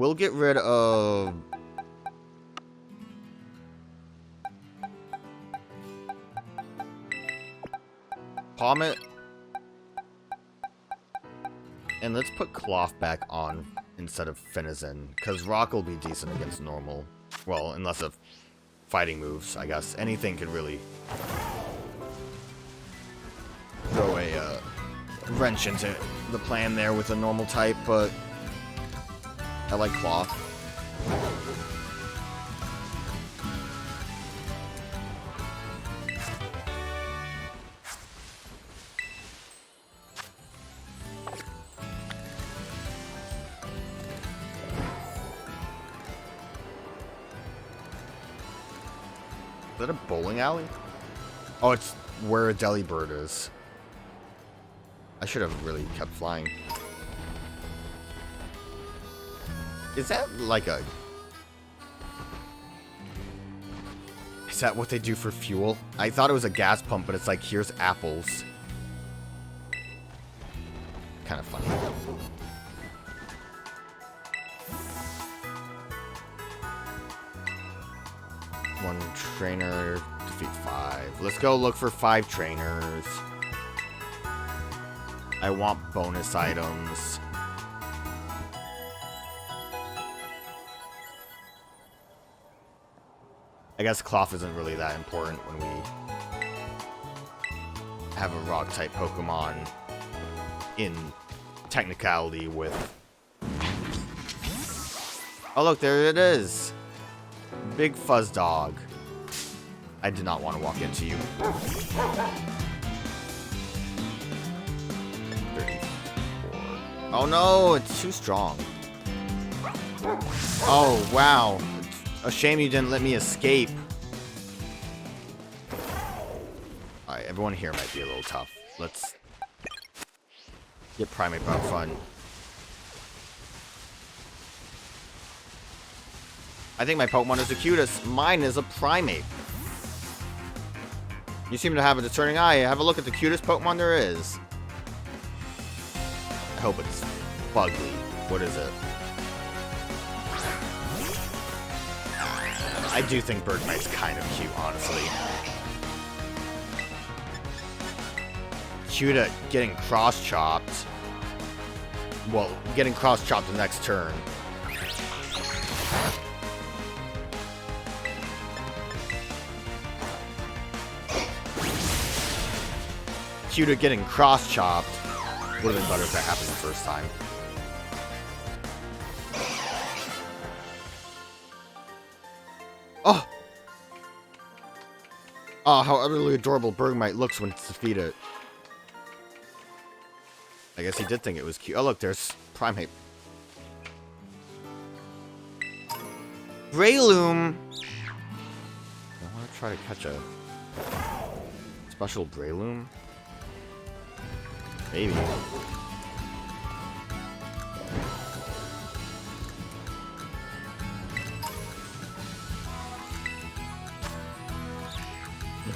We'll get rid of... Palmet. And let's put Cloth back on instead of Finizen, because Rock will be decent against normal. Well, unless of fighting moves, I guess. Anything could really throw a wrench into the plan there with a normal type, but I like Cloth. Is that a bowling alley? Oh, it's where a deli bird is. I should have really kept flying. Is that like a... Is that what they do for fuel? I thought it was a gas pump, but it's like, here's apples. Kind of funny. One trainer, defeat 5. Let's go look for 5 trainers. I want bonus items. I guess Cloth isn't really that important when we have a rock-type Pokemon in technicality with... Oh look, there it is! Big Fuzz Dog. I did not want to walk into you. 34. Oh no, it's too strong. Oh, wow. A shame you didn't let me escape. Alright, everyone here might be a little tough. Let's get Primate out front. I think my Pokemon is the cutest. Mine is a Primate. You seem to have a discerning eye. Have a look at the cutest Pokemon there is. I hope it's Bugly. What is it? I do think Bergmite's kind of cute, honestly. Cute at getting cross-chopped. Well, getting cross-chopped the next turn. Cute at getting cross-chopped. Would have been better if that happened the first time. Oh! Oh, how utterly adorable Bergmite looks when it's defeated. I guess he did think it was cute. Oh, look, there's Primate. Breloom! I want to try to catch a special Breloom. Maybe.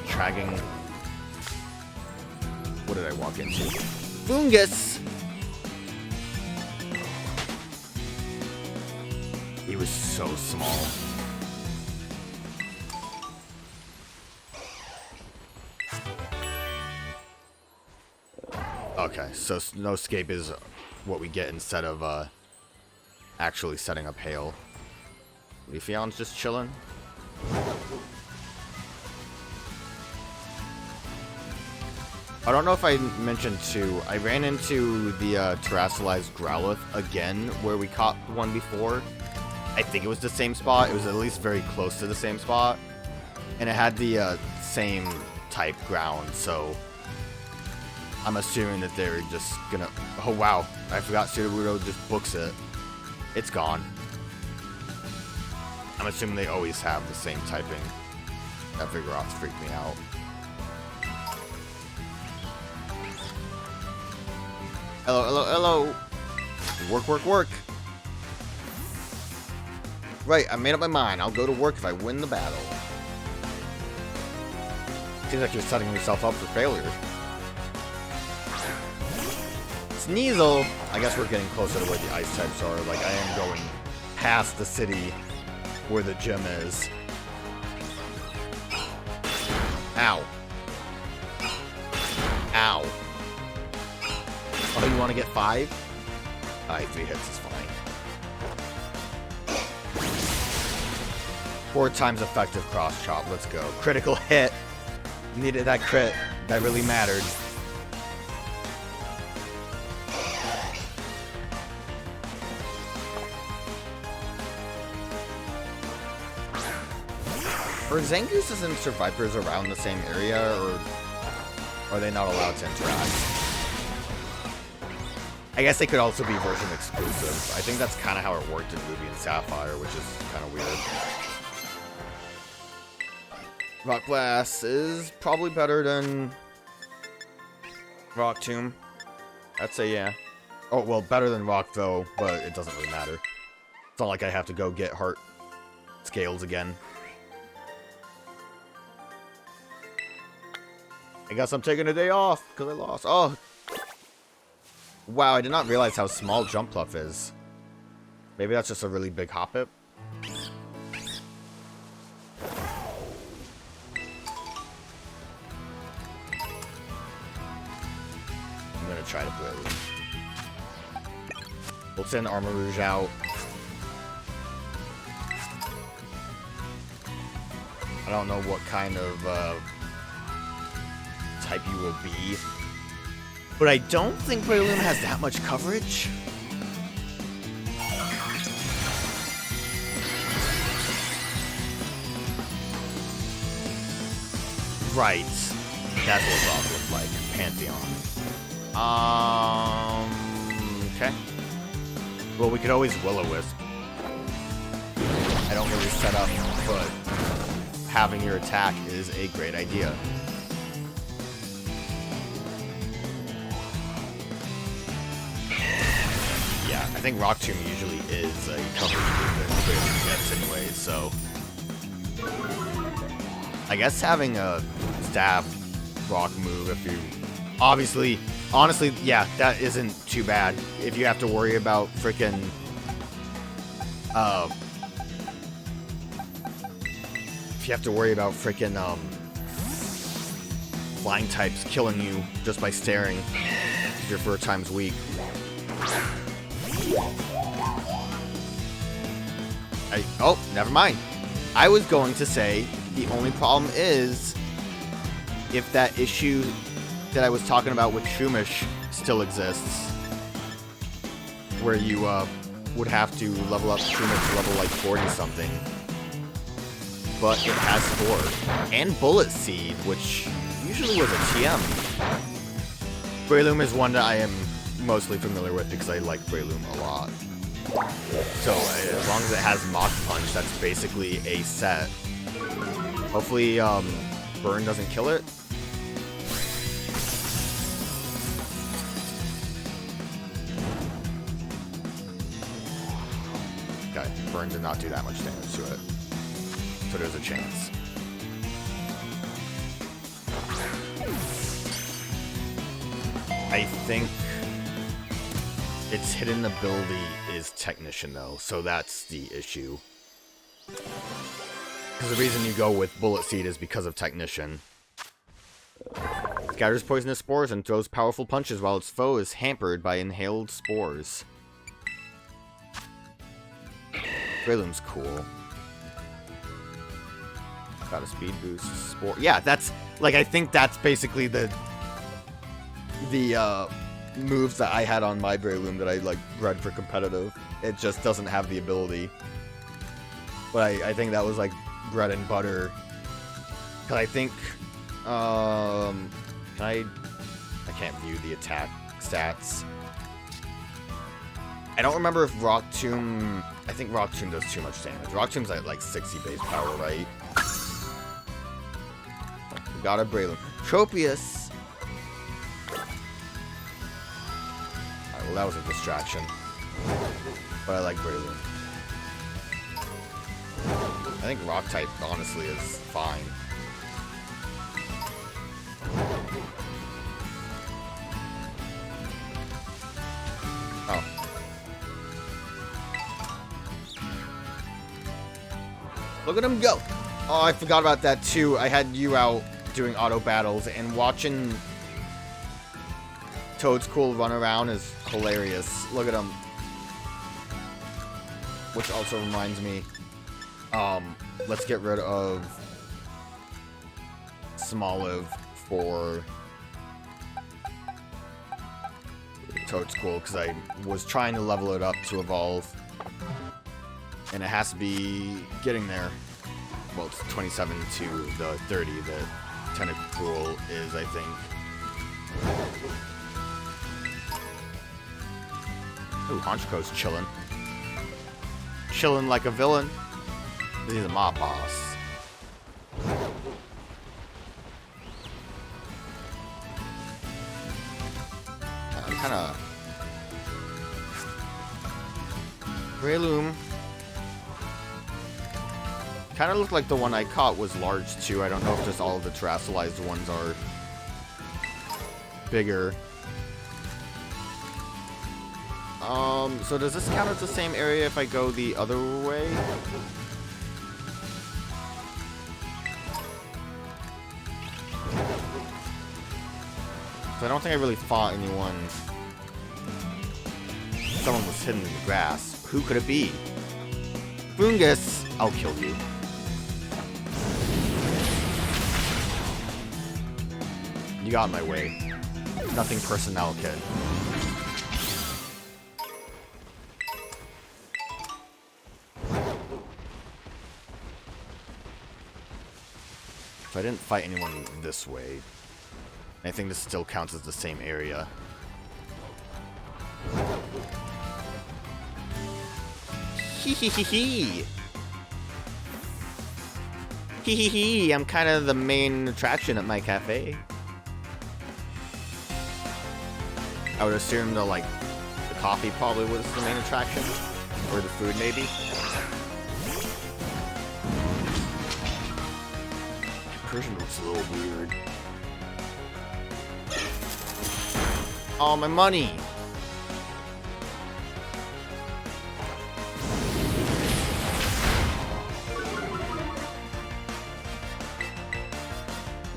Dragging. What did I walk into? Fungus! He was so small. Okay, so no escape is what we get instead of actually setting up Hail. Leafeon's just chilling. I don't know if I mentioned too, I ran into the terrestrialized Growlithe again, where we caught one before. I think it was the same spot. It was at least very close to the same spot. And it had the same type ground, so I'm assuming that they're just gonna... Oh wow, I forgot Sudowoodo just books it. It's gone. I'm assuming they always have the same typing. That Vigoroth's freaked me out. Hello, hello, hello. Work, work, work. Right, I made up my mind. I'll go to work if I win the battle. Seems like you're setting yourself up for failure. Sneasel. I guess we're getting closer to where the ice types are. Like, I am going past the city where the gym is. Ow. Ow. Oh, you want to get 5? Alright, 3 hits is fine. 4 times effective cross chop. Let's go. Critical hit. Needed that crit. That really mattered. Are Zangooses and Survivors around the same area, or are they not allowed to interact? I guess they could also be version exclusive. I think that's kind of how it worked in Ruby and Sapphire, which is kind of weird. Rock Glass is probably better than Rock Tomb. I'd say yeah. Oh, well, better than Rock, though, but it doesn't really matter. It's not like I have to go get heart scales again. I guess I'm taking a day off, because I lost. Oh! Wow, I did not realize how small Jump Pluff is. Maybe that's just a really big Hoppip. I'm gonna try to blue. We'll send Armor Rouge out. I don't know what kind of, type you will be. But I don't think Breloom has that much coverage. Right. That's what Rock looks like. Pantheon. Okay. Well, we could always Will-O-Wisp. I don't really set up, but having your attack is a great idea. I think Rock Tomb usually is a coverage move that Breloom gets anyway, so I guess having a stab rock move, if you honestly, yeah, that isn't too bad. If you have to worry about freaking flying types killing you just by staring, because your 4 times weak. Oh, never mind. I was going to say the only problem is if that issue that I was talking about with Shumish still exists, where you would have to level up Shumish to level like 40 something. But it has Sword and Bullet Seed, which usually was a TM. Breloom is one that I am mostly familiar with because I like Breloom a lot. So as long as it has Mach Punch, that's basically a set. Hopefully Burn doesn't kill it. Okay, Burn did not do that much damage to it. So there's a chance. I think its hidden ability is Technician, though, so that's the issue. Because the reason you go with Bullet Seed is because of Technician. Scatters poisonous spores and throws powerful punches while its foe is hampered by inhaled spores. Breloom's cool. Got a speed boost. Spore. Yeah, that's like, I think that's basically the moves that I had on my Breloom that I like bred for competitive. It just doesn't have the ability. But I think that was like bread and butter. Cause I think I can't view the attack stats. I don't remember if Rock Tomb. I think Rock Tomb does too much damage. Rock Tomb's at like 60 base power, right? We got a Breloom. Tropius. Well, that was a distraction. But I like Breloom. I think Rock type, honestly, is fine. Oh. Look at him go. Oh, I forgot about that too. I had you out doing auto battles, and watching Toadstool run around is hilarious. Look at him. Which also reminds me, let's get rid of Smoliv for Toadstool, because I was trying to level it up to evolve, and it has to be getting there. Well, it's 27 to the 30 that Tentacruel is, I think. Ooh, Honchko's chillin'. Chillin' like a villain. He's a mob boss. I'm kinda... Breloom. Kinda looked like the one I caught was large too. I don't know if just all of the terrestrialized ones are bigger. So does this count as the same area if I go the other way? So I don't think I really fought anyone. Someone was hidden in the grass. Who could it be? Fungus! I'll kill you. You got in my way. Nothing personnel, kid. So I didn't fight anyone this way. I think this still counts as the same area. Hee hee hee hee! Hee hee hee! I'm kind of the main attraction at my cafe. I would assume the coffee probably was the main attraction, or the food maybe. Persian looks a little weird. Oh, my money!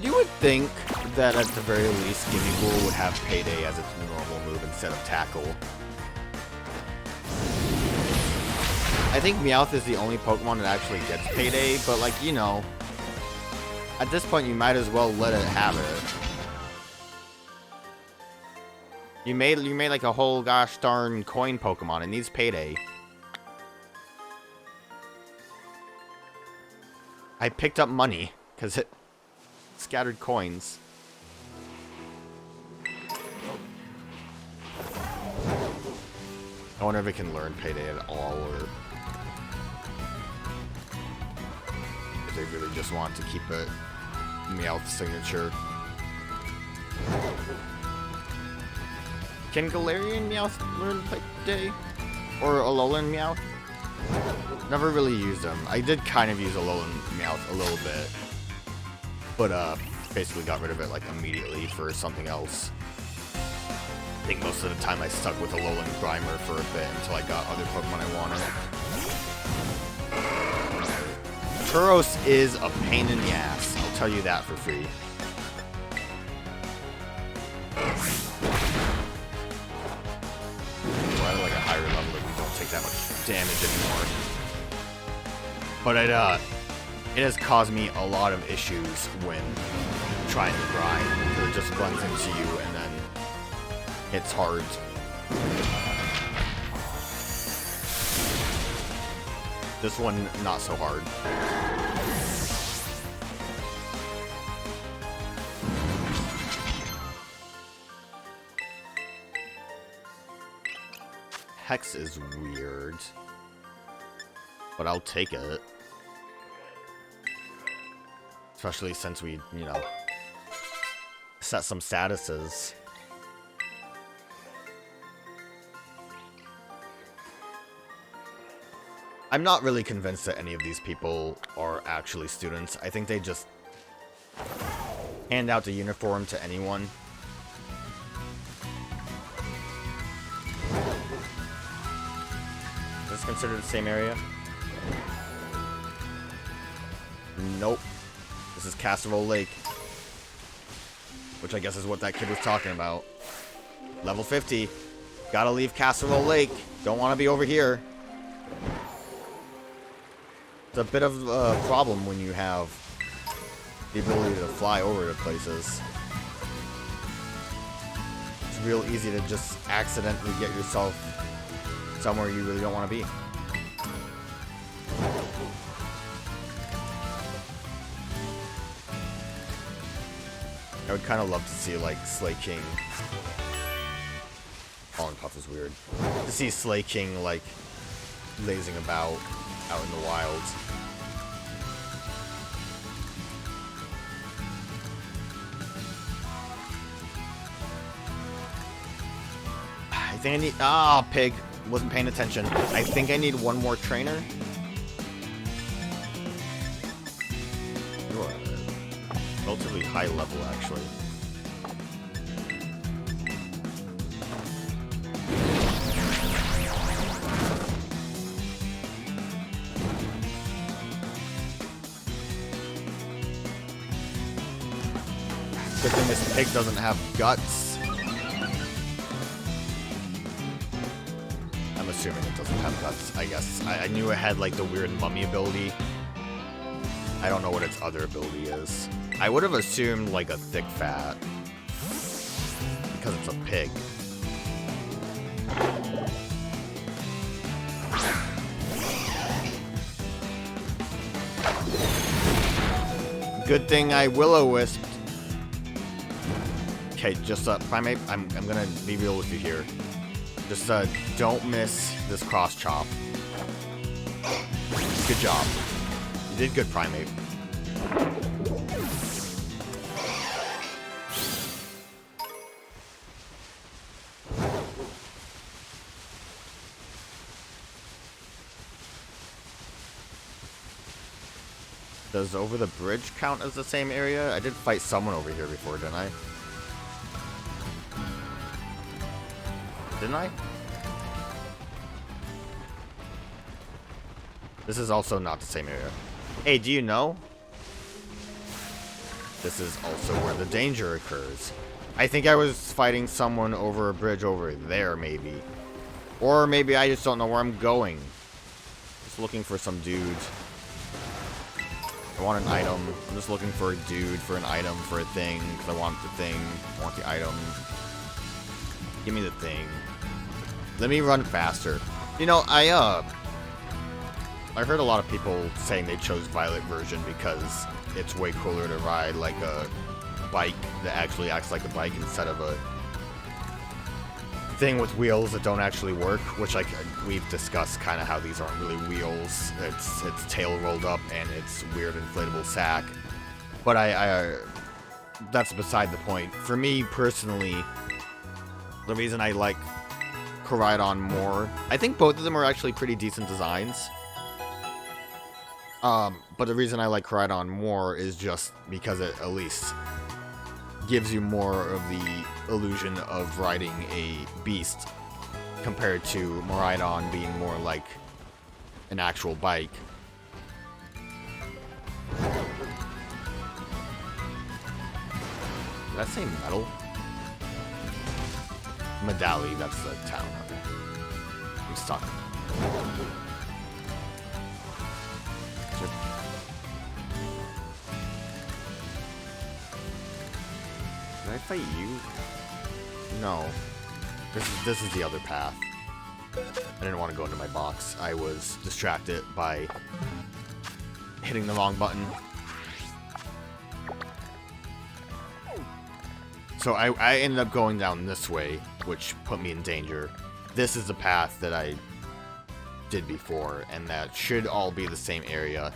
You would think that at the very least Gimmighoul would have Payday as its normal move instead of Tackle. I think Meowth is the only Pokemon that actually gets Payday, but you know, at this point you might as well let it have it. You made like a whole gosh darn coin Pokemon. It needs Payday. I picked up money because it scattered coins. I wonder if it can learn Payday at all, or if they really just want to keep it Meowth signature. Can Galarian Meowth learn Payday? Or Alolan Meowth? Never really used them. I did kind of use Alolan Meowth a little bit, but basically got rid of it immediately for something else. I think most of the time I stuck with Alolan Grimer for a bit until I got other Pokemon I wanted. Turos is a pain in the ass. I'll tell you that for free. We're at a higher level and we don't take that much damage anymore. But it has caused me a lot of issues when trying to grind. Because it just runs into you and then hits hard. This one, not so hard. Hex is weird, but I'll take it. Especially since we, you know, set some statuses. I'm not really convinced that any of these people are actually students. I think they just hand out the uniform to anyone. Is this considered the same area? Nope. This is Casserole Lake. Which I guess is what that kid was talking about. Level 50. Gotta leave Casserole Lake. Don't want to be over here. It's a bit of a problem when you have the ability to fly over to places. It's real easy to just accidentally get yourself somewhere you really don't want to be. I would kind of love to see, like, Slay King. Fallen Puff is weird. To see Slay King, like, lazing about out in the wild. I think I need... Ah, pig. Wasn't paying attention. I think I need one more trainer. Relatively high level, actually. Good thing this pig doesn't have guts. I'm assuming it doesn't have guts, I guess. I knew it had, like, the weird mummy ability. I don't know what its other ability is. I would have assumed, like, a thick fat. Because it's a pig. Good thing I Will-O-Wisped. Okay, just, Primate, I'm gonna be real with you here. Just, don't miss this cross chop. Good job. You did good, Primate. Does over the bridge count as the same area? I did fight someone over here before, didn't I? Didn't I? This is also not the same area. Hey, do you know? This is also where the danger occurs. I think I was fighting someone over a bridge over there, maybe. Or maybe I just don't know where I'm going. Just looking for some dude. I want an item. I'm just looking for a dude, for an item, for a thing. Because I want the thing. I want the item. Give me the thing. Let me run faster. You know, I heard a lot of people saying they chose Violet version because it's way cooler to ride like a bike that actually acts like a bike instead of a thing with wheels that don't actually work, which, like, we've discussed kind of how these aren't really wheels. It's tail rolled up and it's weird inflatable sack. But I that's beside the point. For me personally, the reason I like Koraidon more, I think both of them are actually pretty decent designs. But the reason I like Koraidon more is just because it at least gives you more of the illusion of riding a beast compared to Miraidon being more like an actual bike. Did I say metal? Medali, that's the town. I'm stuck. Did I fight you? No. This is the other path. I didn't want to go into my box. I was distracted by hitting the wrong button. So I ended up going down this way, which put me in danger. This is the path that I did before, and that should all be the same area.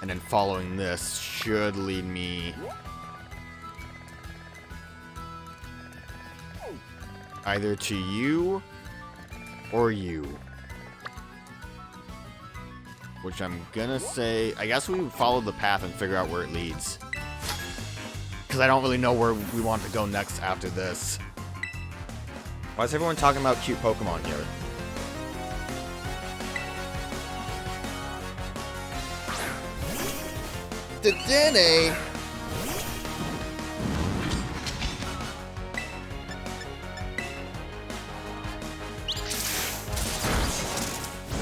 And then following this should lead me either to you or you. Which I'm gonna say, I guess we follow the path and figure out where it leads. Because I don't really know where we want to go next after this. Why is everyone talking about cute Pokemon here? Dedenne!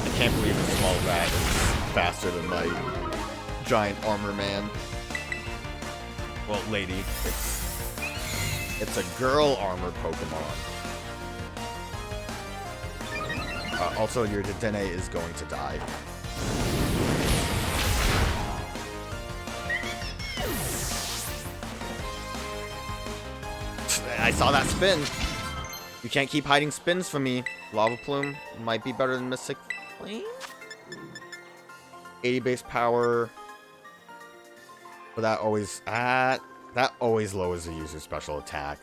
I can't believe a small rat is faster than my giant armor man. Well, lady. It's a girl armor Pokemon. Also, your Dedenne is going to die. I saw that spin. You can't keep hiding spins from me. Lava Plume might be better than Mystic Flame. 80 base power. But that always lowers the user's special attack.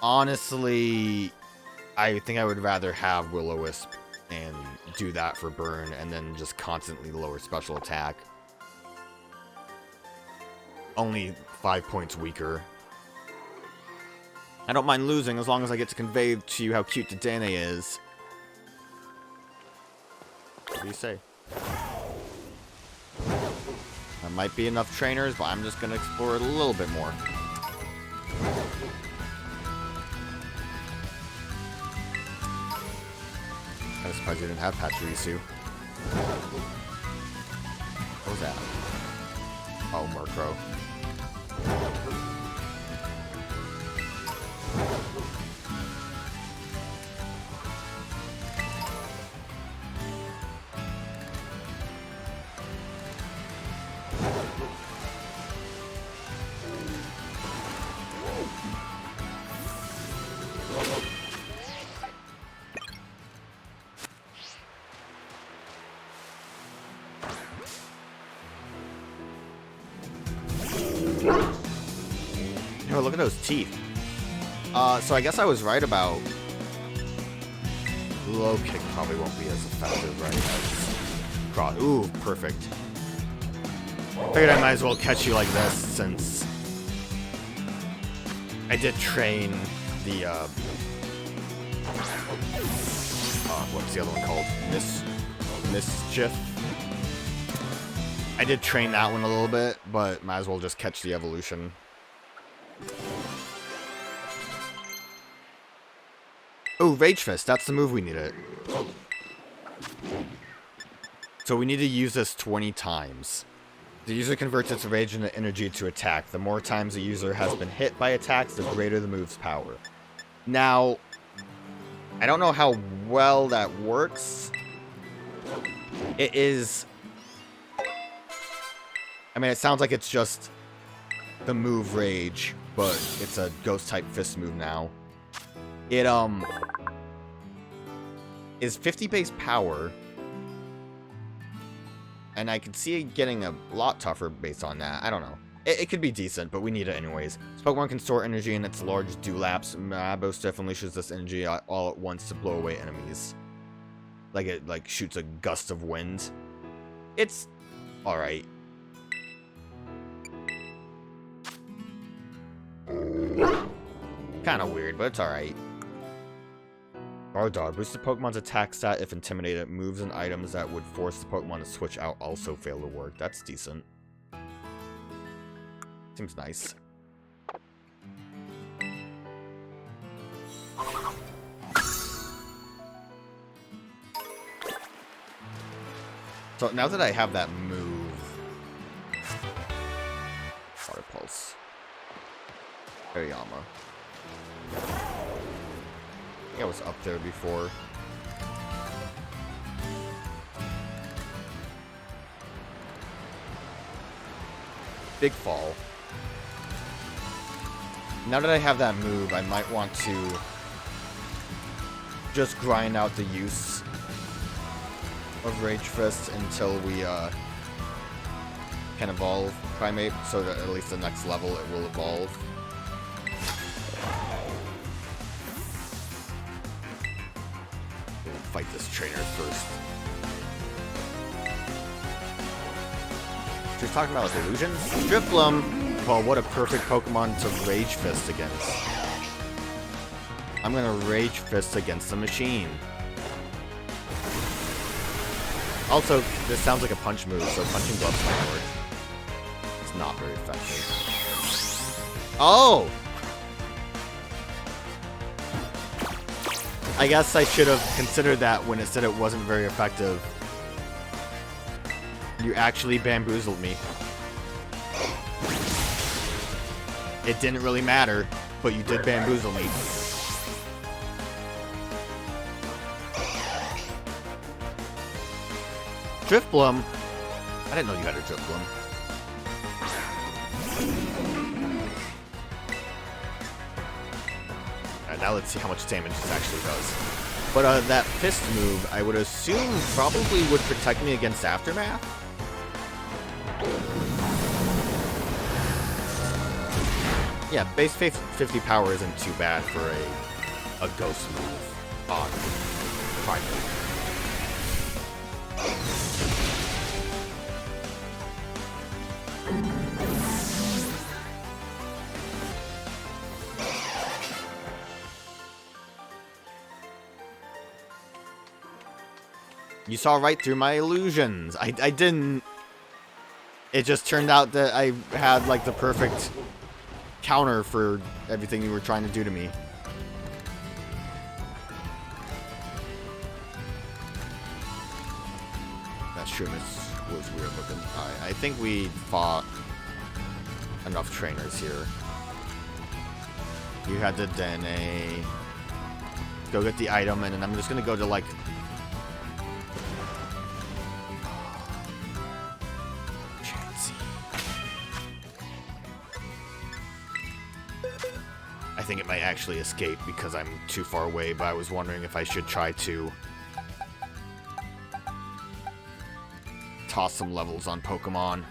Honestly, I think I would rather have Will-O-Wisp and do that for burn and then just constantly lower special attack. Only 5 points weaker. I don't mind losing as long as I get to convey to you how cute Dedenne is. What do you say? There might be enough trainers, but I'm just going to explore it a little bit more. I was surprised you didn't have Pachirisu. What was that? Oh, Murkrow. Oh, look at those teeth. So I guess I was right about... Low kick probably won't be as effective, right? As cross. Ooh, perfect. Figured I might as well catch you like this, since... I did train the, what's the other one called? Mischief? I did train that one a little bit, but might as well just catch the evolution. Oh, Rage Fist. That's the move we needed. So we need to use this 20 times. The user converts its rage into energy to attack. The more times the user has been hit by attacks, the greater the move's power. Now, I don't know how well that works. It is... I mean, it sounds like it's just the move Rage, but it's a Ghost-type Fist move now. It, is 50 base power, and I could see it getting a lot tougher based on that. I don't know. It could be decent, but we need it anyways. This Pokemon can store energy in its large Dewlaps. Mabosstiff unleashes this energy all at once to blow away enemies. Like it shoots a gust of wind. It's alright. Kinda weird, but it's alright. Bardar. Boosts the Pokemon's attack stat if intimidated. Moves and items that would force the Pokemon to switch out also fail to work. That's decent. Seems nice. So now that I have that move... Water Pulse. Hariyama. I think I was up there before. Big Fall. Now that I have that move, I might want to just grind out the use of Rage Fist until we can evolve Primate, so that at least the next level it will evolve. Fight this trainer first. She was talking about like illusions? Drifloon! Well, what a perfect Pokemon to Rage Fist against. I'm gonna Rage Fist against the machine. Also, this sounds like a punch move, so punching gloves might work. it's not very effective. Oh! I guess I should have considered that when it said it wasn't very effective. You actually bamboozled me. It didn't really matter, but you did bamboozle me. Driftbloom? I didn't know you had a Driftbloom. Alright, now let's see how much damage this actually does. But that fist move, I would assume probably would protect me against Aftermath. Yeah, base 50 power isn't too bad for a ghost move on primary. You saw right through my illusions. I didn't. It just turned out that I had like the perfect counter for everything you were trying to do to me. That Shumis was weird looking. I think we fought enough trainers here. You had to Dene. Go get the item, and then I'm just gonna go to like. I think it might actually escape because I'm too far away, but I was wondering if I should try to toss some levels on Pokemon.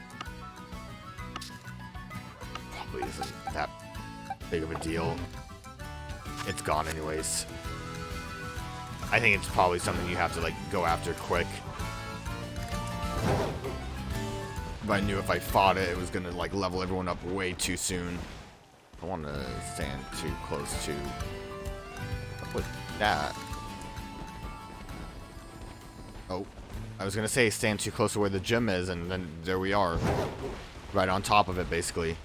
Probably isn't that big of a deal. It's gone anyways. I think it's probably something you have to like go after quick. But I knew if I fought it, it was gonna like level everyone up way too soon. I don't want to stand too close to with that. Oh, I was gonna say stand too close to where the gym is, and then there we are, right on top of it, basically.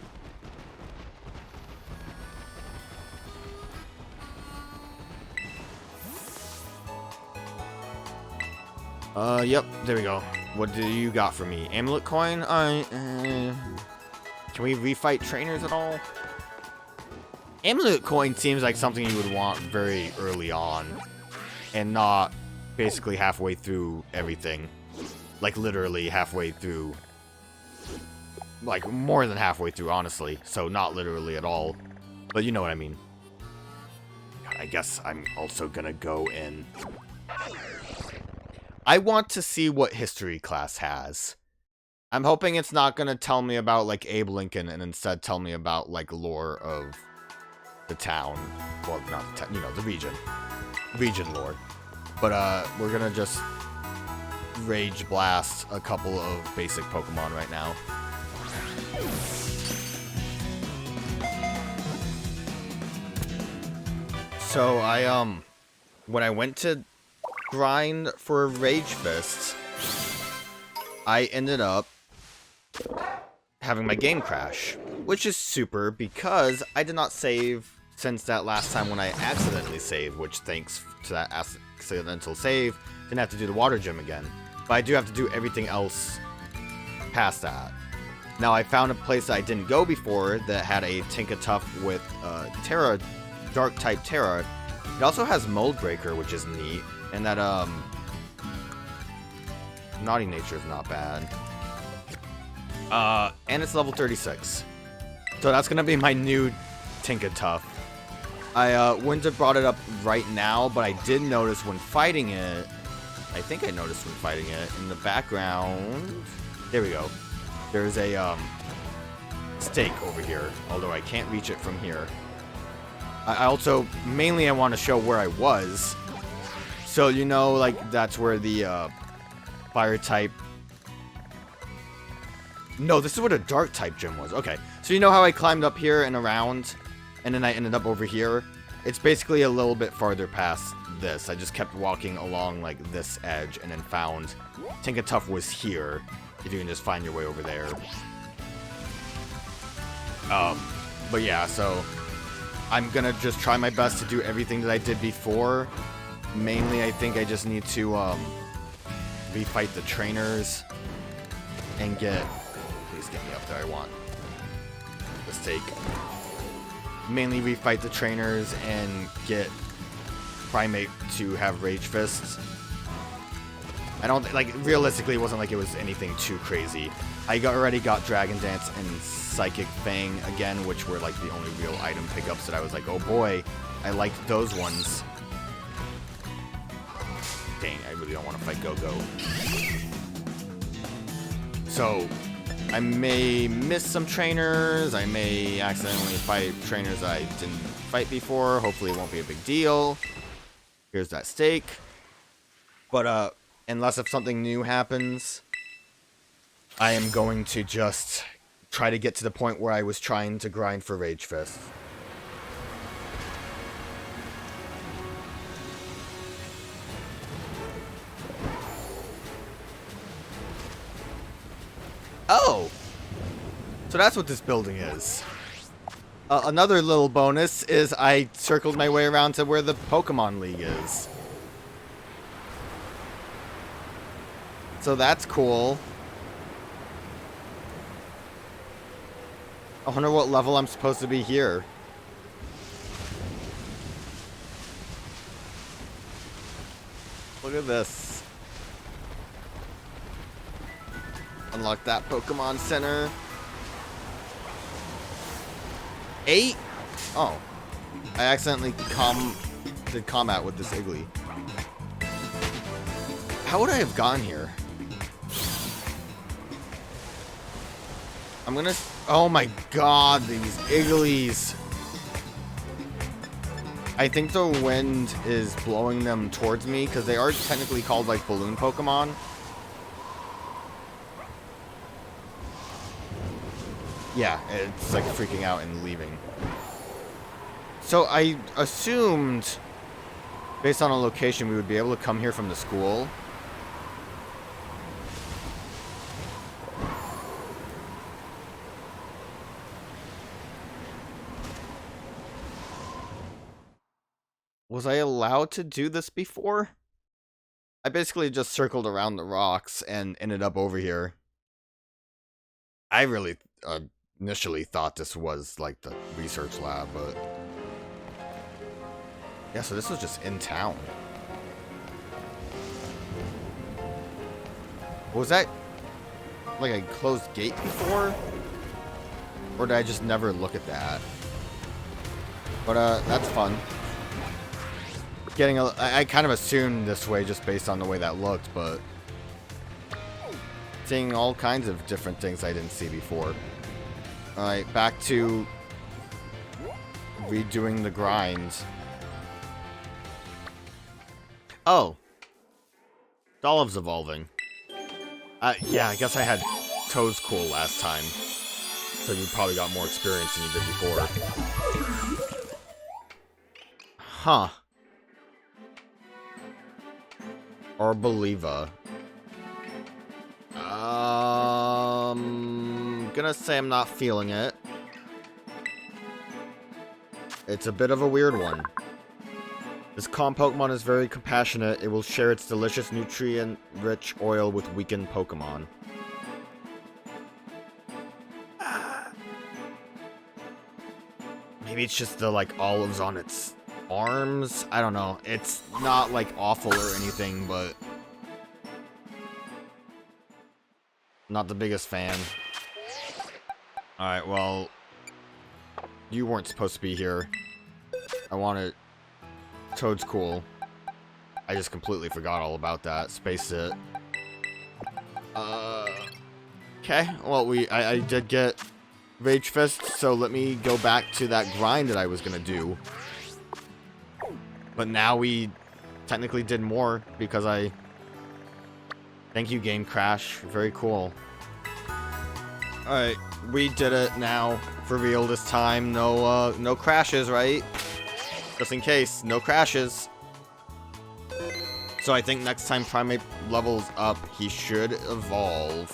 Yep, there we go. What do you got for me? Amulet coin? Can we refight trainers at all? Amulet coin seems like something you would want very early on, and not basically halfway through everything. Like literally halfway through. Like more than halfway through, honestly. So not literally at all. But you know what I mean. God, I guess I'm also gonna go in. I want to see what history class has. I'm hoping it's not gonna tell me about like Abe Lincoln and instead tell me about like lore of the town. Well, not the town, you know, the region. Region lore. But we're gonna just Rage Blast a couple of basic Pokemon right now. So when I went to grind for Rage Fist, I ended up having my game crash, which is super because I did not save since that last time when I accidentally saved, which thanks to that accidental save, didn't have to do the water gym again. But I do have to do everything else past that. Now I found a place that I didn't go before that had a Tinkatuff with Terra, Dark type Terra. It also has Mold Breaker, which is neat, and that Naughty Nature is not bad. And it's level 36. So that's gonna be my new Tinkatuff. I wouldn't have brought it up right now, but I did notice when fighting it. I think I noticed when fighting it in the background. There we go. There's a stake over here, although I can't reach it from here. I also mainly I want to show where I was, so you know, like that's where the fire type. No, this is where the dark type gym was. Okay, so you know how I climbed up here and around, and then I ended up over here? It's basically a little bit farther past this. I just kept walking along like this edge and then found Tinkatuff was here, if you can just find your way over there. But yeah, so I'm gonna just try my best to do everything that I did before. Mainly, I think I just need to refight the trainers and get. Please get me up there. I want this take. Mainly refight the trainers and get Primate to have Rage Fists. I don't like realistically. It wasn't like it was anything too crazy. I already got Dragon Dance and Psychic Fang again, which were like the only real item pickups that I was like, oh boy, I liked those ones. Dang, I really don't want to fight Go-Go. So, I may miss some trainers. I may accidentally fight trainers I didn't fight before. Hopefully it won't be a big deal. Here's that steak. But, unless if something new happens, I am going to just try to get to the point where I was trying to grind for Rage Fist. Oh! So that's what this building is. Another little bonus is I circled my way around to where the Pokemon League is. So that's cool. I wonder what level I'm supposed to be here. Look at this. Unlock that Pokemon Center. 8? Oh. I accidentally did combat with this Iggly. How would I have gone here? I'm gonna... Oh my god, these Igglies. I think the wind is blowing them towards me, because they are technically called, like, balloon Pokemon. Yeah, it's, like, freaking out and leaving. So I assumed, based on a location, we would be able to come here from the school. Was I allowed to do this before? I basically just circled around the rocks and ended up over here. I really initially thought this was like the research lab, but... Yeah, so this was just in town. Was that like a closed gate before? Or did I just never look at that? But that's fun. I kind of assumed this way just based on the way that looked, but seeing all kinds of different things I didn't see before. Alright, back to redoing the grind. Oh. Doliv's evolving. Yeah, I guess I had Toadcool last time. So you probably got more experience than you did before. Huh. Arboliva. Gonna say I'm not feeling it. It's a bit of a weird one. This calm Pokemon is very compassionate. It will share its delicious nutrient-rich oil with weakened Pokemon. Maybe it's just the, like, olives on its arms? I don't know. It's not, like, awful or anything, but... Not the biggest fan. Alright, well... You weren't supposed to be here. I wanted... Toadcool. I just completely forgot all about that. Spaced it. Okay. Well, I did get Rage Fist, so let me go back to that grind that I was gonna do. But now we technically did more because I... Thank you, Game Crash. Very cool. Alright, we did it now. For real this time. No crashes, right? Just in case. No crashes. So I think next time Primate levels up, he should evolve.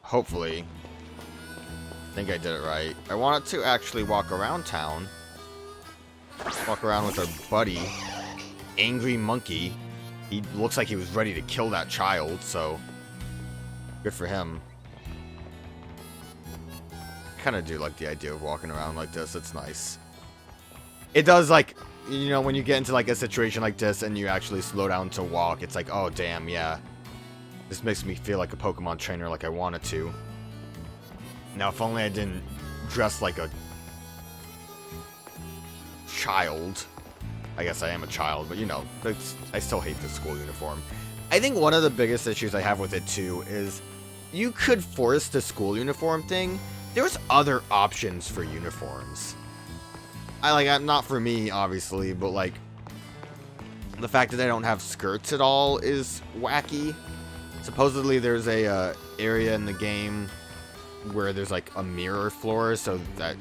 Hopefully. I think I did it right. I wanted to actually walk around town. Walk around with our buddy, Angry Monkey. He looks like he was ready to kill that child, so good for him. Kind of do like the idea of walking around like this. It's nice. It does, like, you know, when you get into like a situation like this and you actually slow down to walk, it's like, oh damn, yeah. This makes me feel like a Pokemon trainer like I wanted to. Now, if only I didn't dress like a child. I guess I am a child, but you know, I still hate the school uniform. I think one of the biggest issues I have with it too is you could force the school uniform thing. There's other options for uniforms. Not for me, obviously, but like the fact that they don't have skirts at all is wacky. Supposedly there's a area in the game where there's like a mirror floor, so that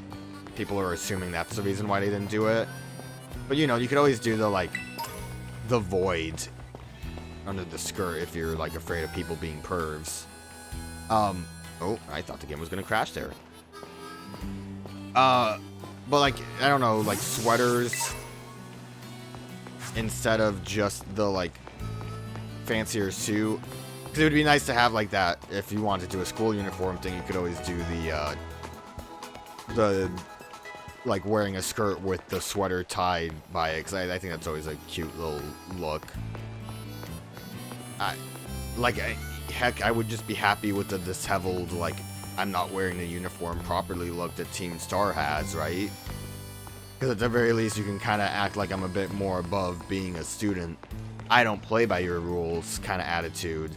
people are assuming that's the reason why they didn't do it. But you know, you could always do the void under the skirt if you're like afraid of people being pervs. Oh, I thought the game was gonna crash there. But like, I don't know, like sweaters instead of just the like fancier suit. Because it would be nice to have like that. If you wanted to do a school uniform thing, you could always do the like wearing a skirt with the sweater tied by it. Because I think that's always a cute little look. Heck, I would just be happy with the disheveled, like, I'm not wearing the uniform properly look that Team Star has, right? Because at the very least, you can kind of act like I'm a bit more above being a student. I don't play by your rules kind of attitude.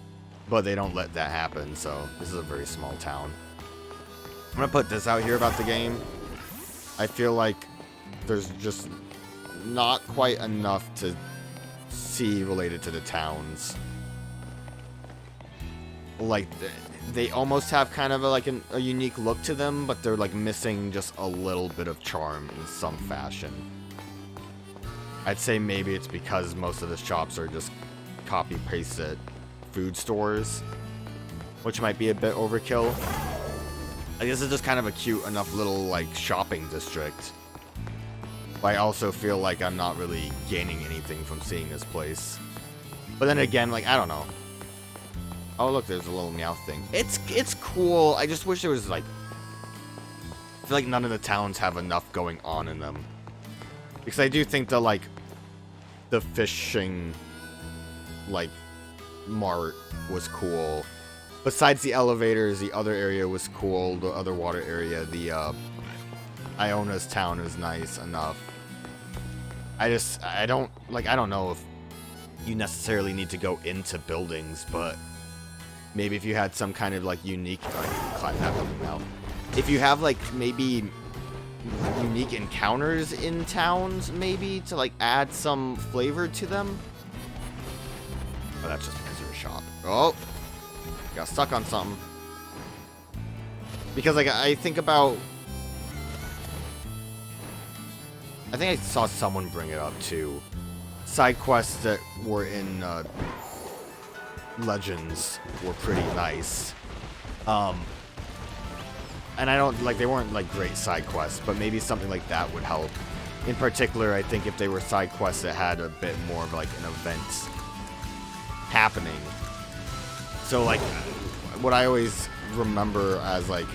But they don't let that happen, so this is a very small town. I'm gonna put this out here about the game. I feel like there's just not quite enough to see related to the towns. Like, they almost have kind of a unique look to them, but they're like missing just a little bit of charm in some fashion. I'd say maybe it's because most of the shops are just copy-pasted food stores, which might be a bit overkill. I guess it's just kind of a cute enough little like shopping district. But I also feel like I'm not really gaining anything from seeing this place. But then again, like, I don't know. Oh look, there's a little meow thing. It's cool. I just wish there was like, I feel like none of the towns have enough going on in them. Because I do think the fishing like mart was cool. Besides the elevators, the other area was cool. The other water area, the Iona's town is nice enough. I don't know if you necessarily need to go into buildings, but maybe if you had some kind of like unique, climb that building now. If you have like maybe unique encounters in towns, maybe to like add some flavor to them. Oh, that's just because you're a shop. Oh, got stuck on something. Because like I think about, I think I saw someone bring it up too. Side quests that were in Legends were pretty nice. And I don't, like, they weren't, like, great side quests, but maybe something like that would help. In particular, I think if they were side quests that had a bit more of, like, an event happening. So, like, what I always remember as, like,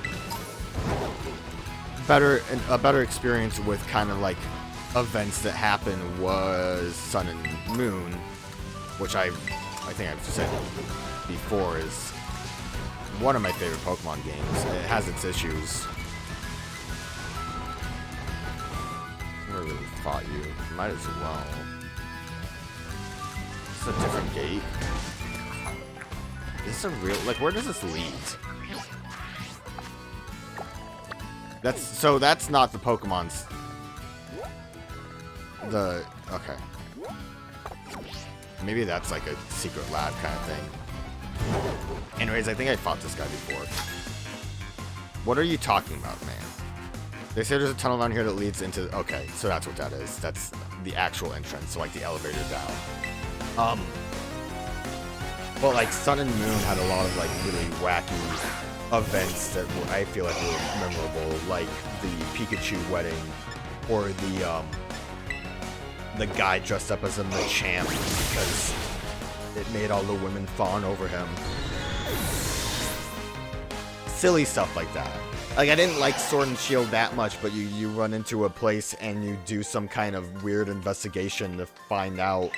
a better experience with kind of, like, events that happen was Sun and Moon, which I think I've said before is one of my favorite Pokemon games. It has its issues. I never really fought you. Might as well. It's a different gate. Is this a real... Like, where does this lead? That's not the Pokemon's... Okay. Maybe that's like a secret lab kind of thing. Anyways, I think I fought this guy before. What are you talking about, man? They say there's a tunnel down here that leads into... Okay, so that's what that is. That's the actual entrance, so like the elevator down. But like Sun and Moon had a lot of like really wacky events that I feel like were memorable, like the Pikachu wedding, or the guy dressed up as a Machamp because it made all the women fawn over him. Silly stuff like that. Like, I didn't like Sword and Shield that much, but you run into a place and you do some kind of weird investigation to find out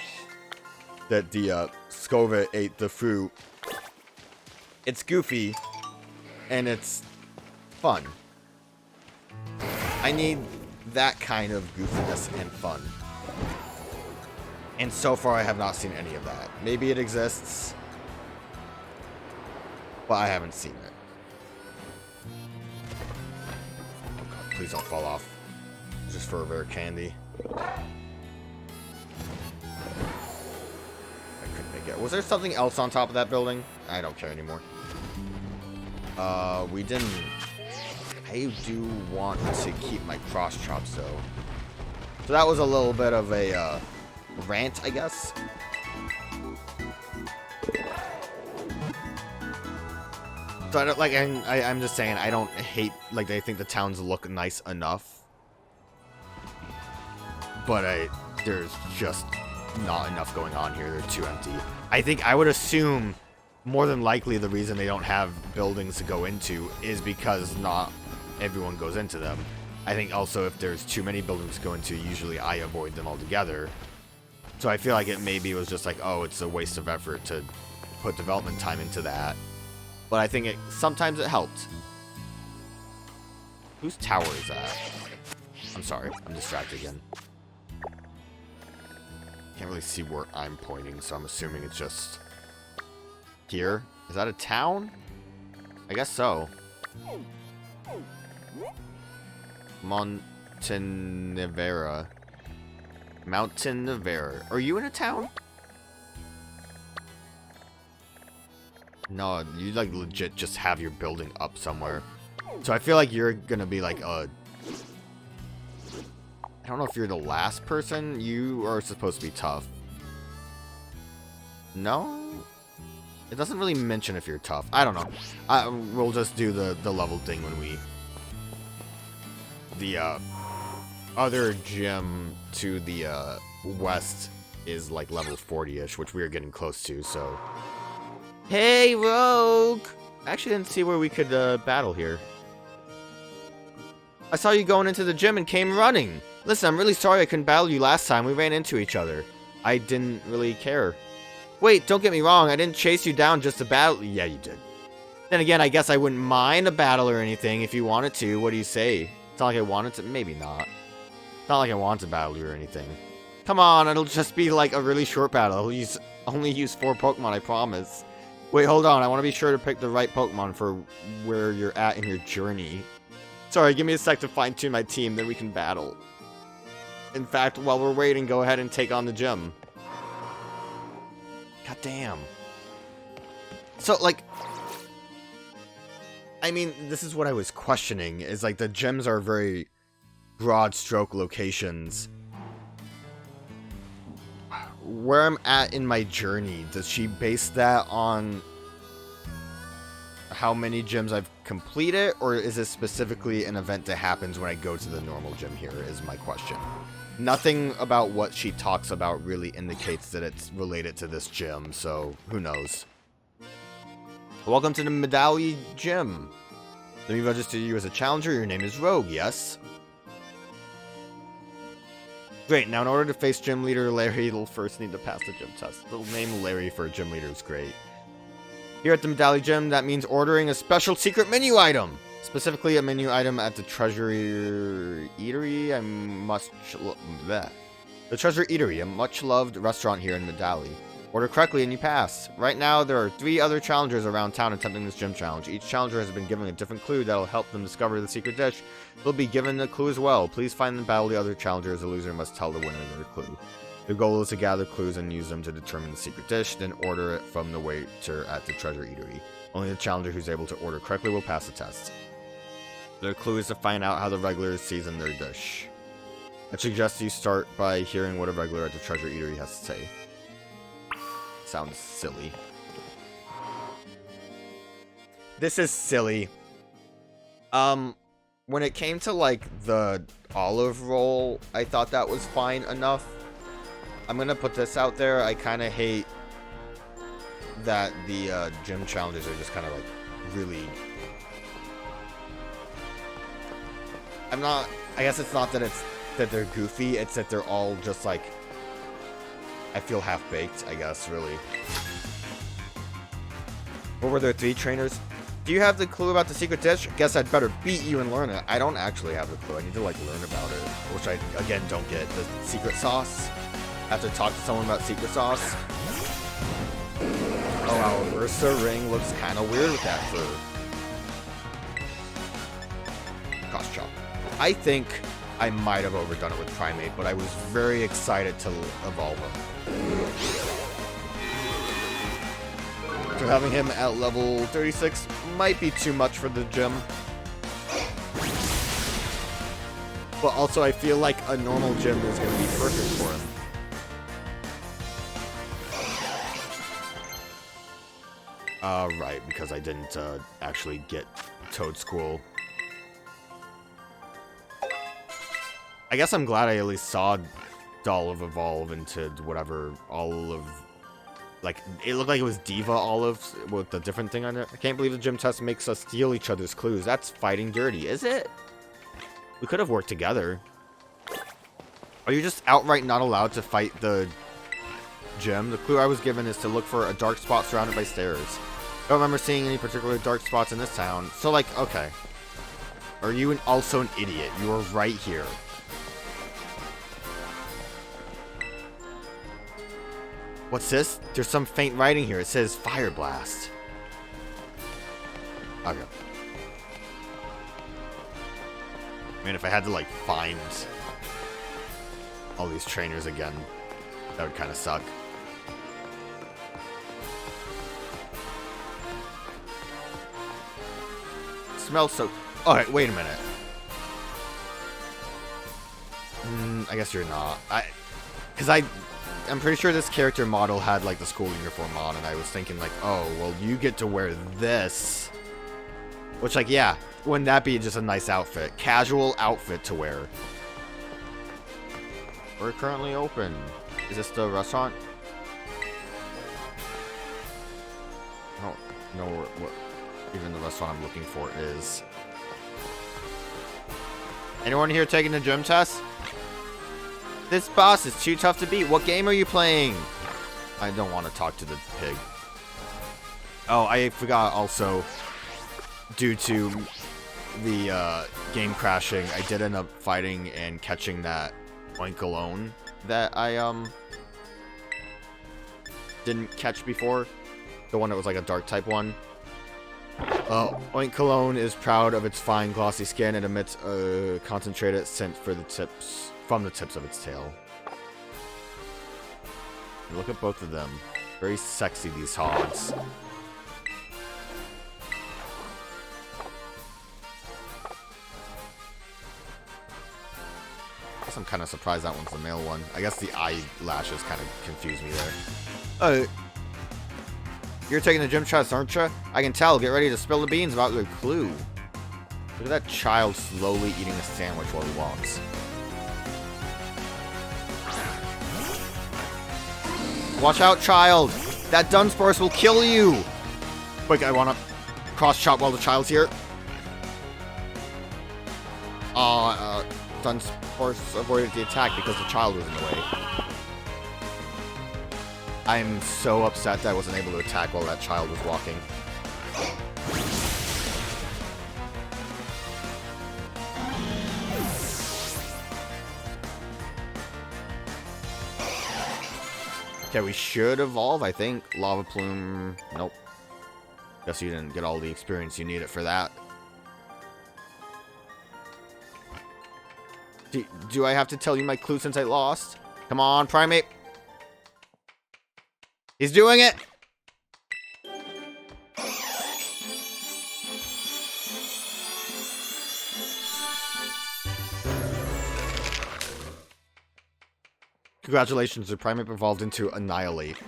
that the Skova ate the fruit. It's goofy, and it's fun. I need that kind of goofiness and fun. And so far I have not seen any of that. Maybe it exists, but I haven't seen it. Oh God, please don't fall off. Just for a rare candy. I couldn't make it. Was there something else on top of that building? I don't care anymore. We didn't... I do want to keep my cross chops though. So that was a little bit of a rant, I guess. So I don't like. I'm just saying. I don't hate. Like, I think the towns look nice enough, but there's just not enough going on here. They're too empty. I think I would assume more than likely the reason they don't have buildings to go into is because not everyone goes into them. I think also if there's too many buildings to go into, usually I avoid them altogether. So I feel like it maybe was just like, oh, it's a waste of effort to put development time into that. But I think sometimes it helped. Whose tower is that? I'm sorry, I'm distracted again. Can't really see where I'm pointing, so I'm assuming it's just here. Is that a town? I guess so. Montenevera. Montenevera. Are you in a town? No, you like legit just have your building up somewhere. So I feel like you're gonna be like I don't know if you're the last person. You are supposed to be tough. No? It doesn't really mention if you're tough. I don't know. We'll just do the level thing when we... The other gym to the west is like level 40-ish, which we are getting close to, so... Hey, Rogue! I actually didn't see where we could battle here. I saw you going into the gym and came running. Listen, I'm really sorry I couldn't battle you last time. We ran into each other. I didn't really care. Wait, don't get me wrong. I didn't chase you down just to battle. Yeah, you did. Then again, I guess I wouldn't mind a battle or anything if you wanted to. What do you say? It's not like I wanted to. Maybe not. It's not like I want to battle you or anything. Come on, it'll just be like a really short battle. I'll only use 4 Pokemon, I promise. Wait, hold on. I want to be sure to pick the right Pokemon for where you're at in your journey. Sorry, give me a sec to fine-tune my team, then we can battle. In fact, while we're waiting, go ahead and take on the gym. God damn. So, like... I mean, this is what I was questioning, is like the gyms are very broad stroke locations. Where I'm at in my journey, does she base that on how many gyms I've completed, or is it specifically an event that happens when I go to the normal gym here, is my question. Nothing about what she talks about really indicates that it's related to this gym, so who knows. Welcome to the Medali Gym. Let me register you as a challenger. Your name is Rogue, yes? Great, now in order to face gym leader Larry, you'll first need to pass the gym test. The name Larry for a gym leader is great. Here at the Medali Gym, that means ordering a special secret menu item. Specifically, a menu item at the Treasure Eatery. The Treasure Eatery, a much-loved restaurant here in Medali. Order correctly and you pass. Right now, there are 3 other challengers around town attempting this gym challenge. Each challenger has been given a different clue that will help them discover the secret dish. They'll be given a clue as well. Please find and battle the other challengers. The loser must tell the winner their clue. The goal is to gather clues and use them to determine the secret dish, then order it from the waiter at the Treasure Eatery. Only the challenger who's able to order correctly will pass the test. Their clue is to find out how the regulars season their dish. I suggest you start by hearing what a regular at the Treasure Eatery has to say. Sounds silly. This is silly. When it came to, like, the olive roll, I thought that was fine enough. I'm gonna put this out there. I kind of hate that the gym challenges are just kind of, like, really... I guess it's not that they're goofy, it's that they're all just, like... I feel half-baked, I guess, really. What were there, 3 trainers? Do you have the clue about the secret dish? Guess I'd better beat you and learn it. I don't actually have the clue. I need to, like, learn about it. Which I, again, don't get. The secret sauce? I have to talk to someone about secret sauce? Oh, wow. Ursa Ring looks kind of weird with that fur. Cross chop. I think I might have overdone it with Primate, but I was very excited to evolve him. So having him at level 36 might be too much for the gym. But also I feel like a normal gym is going to be perfect for him. Right, because I didn't actually get Toad School. I guess I'm glad I at least saw Olive evolve into whatever Olive... Like, it looked like it was Diva Olive with a different thing on it. I can't believe the gym test makes us steal each other's clues. That's fighting dirty, is it? We could have worked together. Are you just outright not allowed to fight the gym? The clue I was given is to look for a dark spot surrounded by stairs. I don't remember seeing any particular dark spots in this town. So, like, okay. Are you also an idiot? You are right here. What's this? There's some faint writing here. It says Fire Blast. Okay. Man, if I had to, like, find all these trainers again, that would kind of suck. Smells so... Alright, wait a minute. I guess you're not. I'm pretty sure this character model had, like, the school uniform on, and I was thinking, like, oh, well, you get to wear this. Which, like, yeah, wouldn't that be just a nice outfit? Casual outfit to wear. We're currently open. Is this the restaurant? I don't know what even the restaurant I'm looking for is. Anyone here taking the gym test? This boss is too tough to beat. What game are you playing? I don't want to talk to the pig. Oh, I forgot also, due to the game crashing, I did end up fighting and catching that Oinkalone that I didn't catch before. The one that was like a dark type one. Oinkalone is proud of its fine glossy skin and emits a concentrated scent from the tips of its tail. And look at both of them. Very sexy, these hogs. I guess I'm kind of surprised that one's the male one. I guess the eyelashes kind of confused me there. You're taking the gym test, aren't you? I can tell. Get ready to spill the beans about your clue. Look at that child slowly eating a sandwich while he walks. Watch out, child! That Dunsparce will kill you! Quick, I want to cross-chop while the child's here. Dunsparce avoided the attack because the child was in the way. I'm so upset that I wasn't able to attack while that child was walking. Okay, we should evolve, I think. Lava Plume. Nope. Guess you didn't get all the experience you needed for that. Do I have to tell you my clue since I lost? Come on, Primate. He's doing it! Congratulations, the Primate evolved into Annihilate.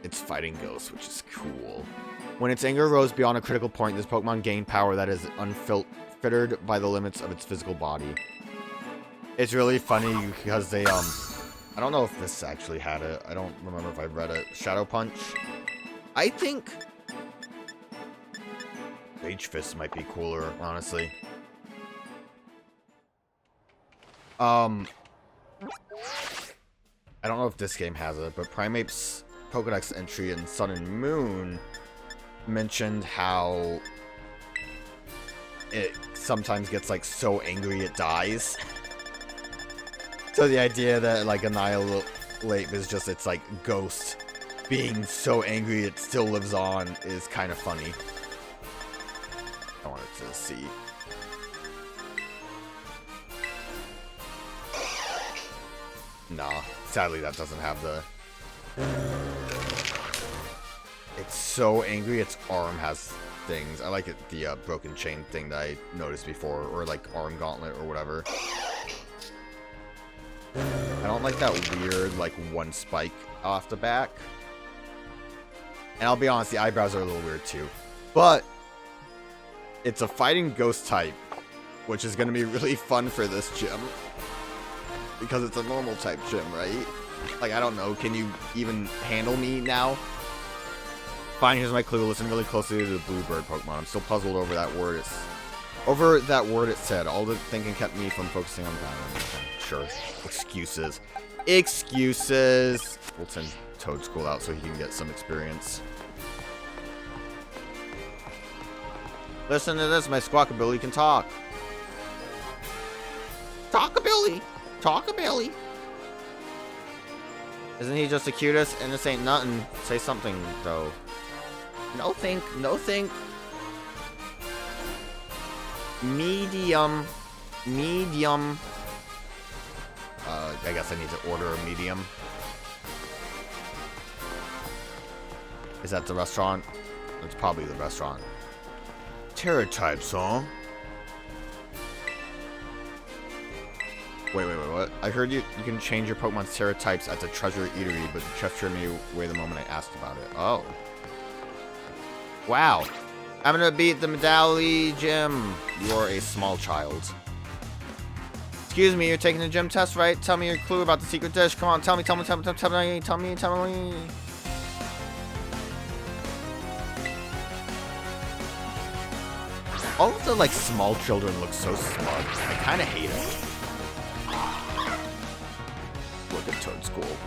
Its fighting ghosts, which is cool. When its anger rose beyond a critical point, this Pokemon gained power that is unfiltered by the limits of its physical body. It's really funny because they, I don't know if this actually had it. I don't remember if I read it. Shadow Punch. I think Rage Fist might be cooler, honestly. I don't know if this game has it, but Primape's Pokedex entry in Sun and Moon mentioned how it sometimes gets like so angry it dies. So the idea that like Annihilate is just its like ghost being so angry it still lives on is kind of funny. I wanted to see. Nah, sadly that doesn't have the... It's so angry, its arm has things. I like it, the broken chain thing that I noticed before, or like arm gauntlet or whatever. I don't like that weird, like, one spike off the back. And I'll be honest, the eyebrows are a little weird too. But it's a fighting ghost type, which is going to be really fun for this gym. Because it's a normal type gym, right? Like, I don't know. Can you even handle me now? Fine, here's my clue. Listen really closely to the bluebird Pokemon. I'm still puzzled over that word. It said. All the thinking kept me from focusing on that. Sure. Excuses. Excuses. We'll send Toad School out so he can get some experience. Listen to this. My Squawkabilly can talk. Talkabilly. Talkabilly. Isn't he just the cutest? And this ain't nothing. Say something, though. No think. No think. Medium. Medium. I guess I need to order a medium. Is that the restaurant? It's probably the restaurant. Terra types, huh? Wait, what? I heard you can change your Pokemon's Terra types at the Treasure Eatery, but the chef turned me away the moment I asked about it. Oh. Wow. I'm gonna beat the Medalli Gym. You're a small child. Excuse me, you're taking the gym test, right? Tell me your clue about the secret dish. Come on, tell me. All of the, like, small children look so smug. I kind of hate it. Look at Toad School.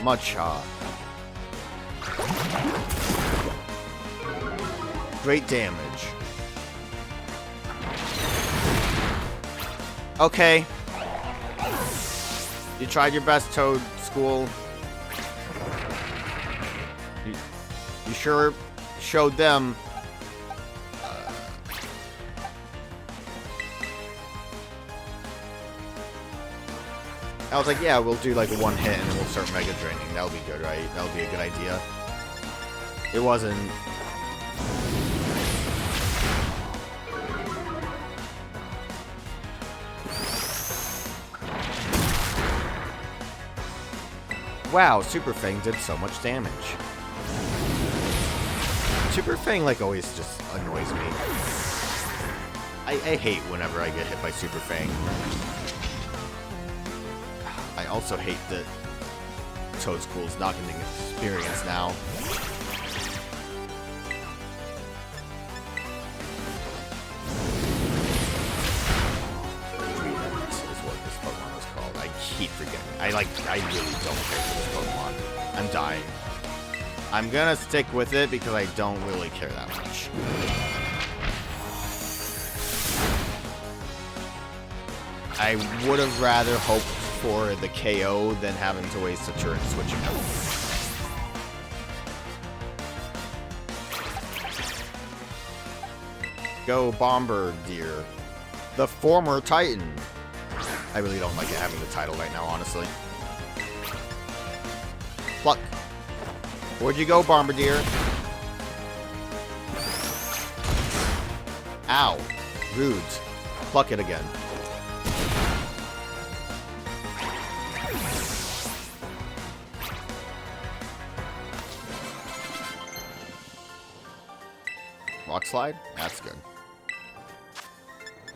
Matcha. Great damage. Okay. You tried your best, Toad School. You sure showed them. I was like, yeah, we'll do like one hit and then we'll start Mega Draining. That'll be good, right? That'll be a good idea. It wasn't. Wow, Super Fang did so much damage. Super Fang, like, always just annoys me. I hate whenever I get hit by Super Fang. I also hate that Toad School's not getting experience now. 3 minutes is what this Pokemon was called. I keep forgetting. I really don't care for this Pokemon. I'm dying. I'm gonna stick with it because I don't really care that much. I would have rather hoped for the KO than having to waste a turn switching out. Go Bombardier. The former Titan. I really don't like it having the title right now, honestly. Pluck. Where'd you go, Bombardier? Ow. Rude. Pluck it again. Rock slide? That's good.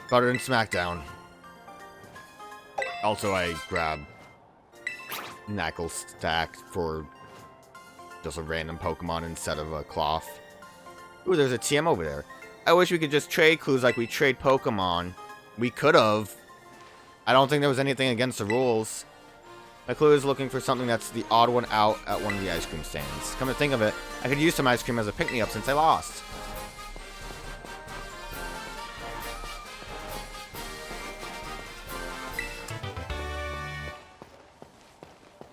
Better than Smackdown. Also, I grab Knuckle Stack for just a random Pokemon instead of a Cloth. Ooh, there's a TM over there. I wish we could just trade clues like we trade Pokemon. We could have. I don't think there was anything against the rules. My clue is looking for something that's the odd one out at one of the ice cream stands. Come to think of it, I could use some ice cream as a pick-me-up since I lost.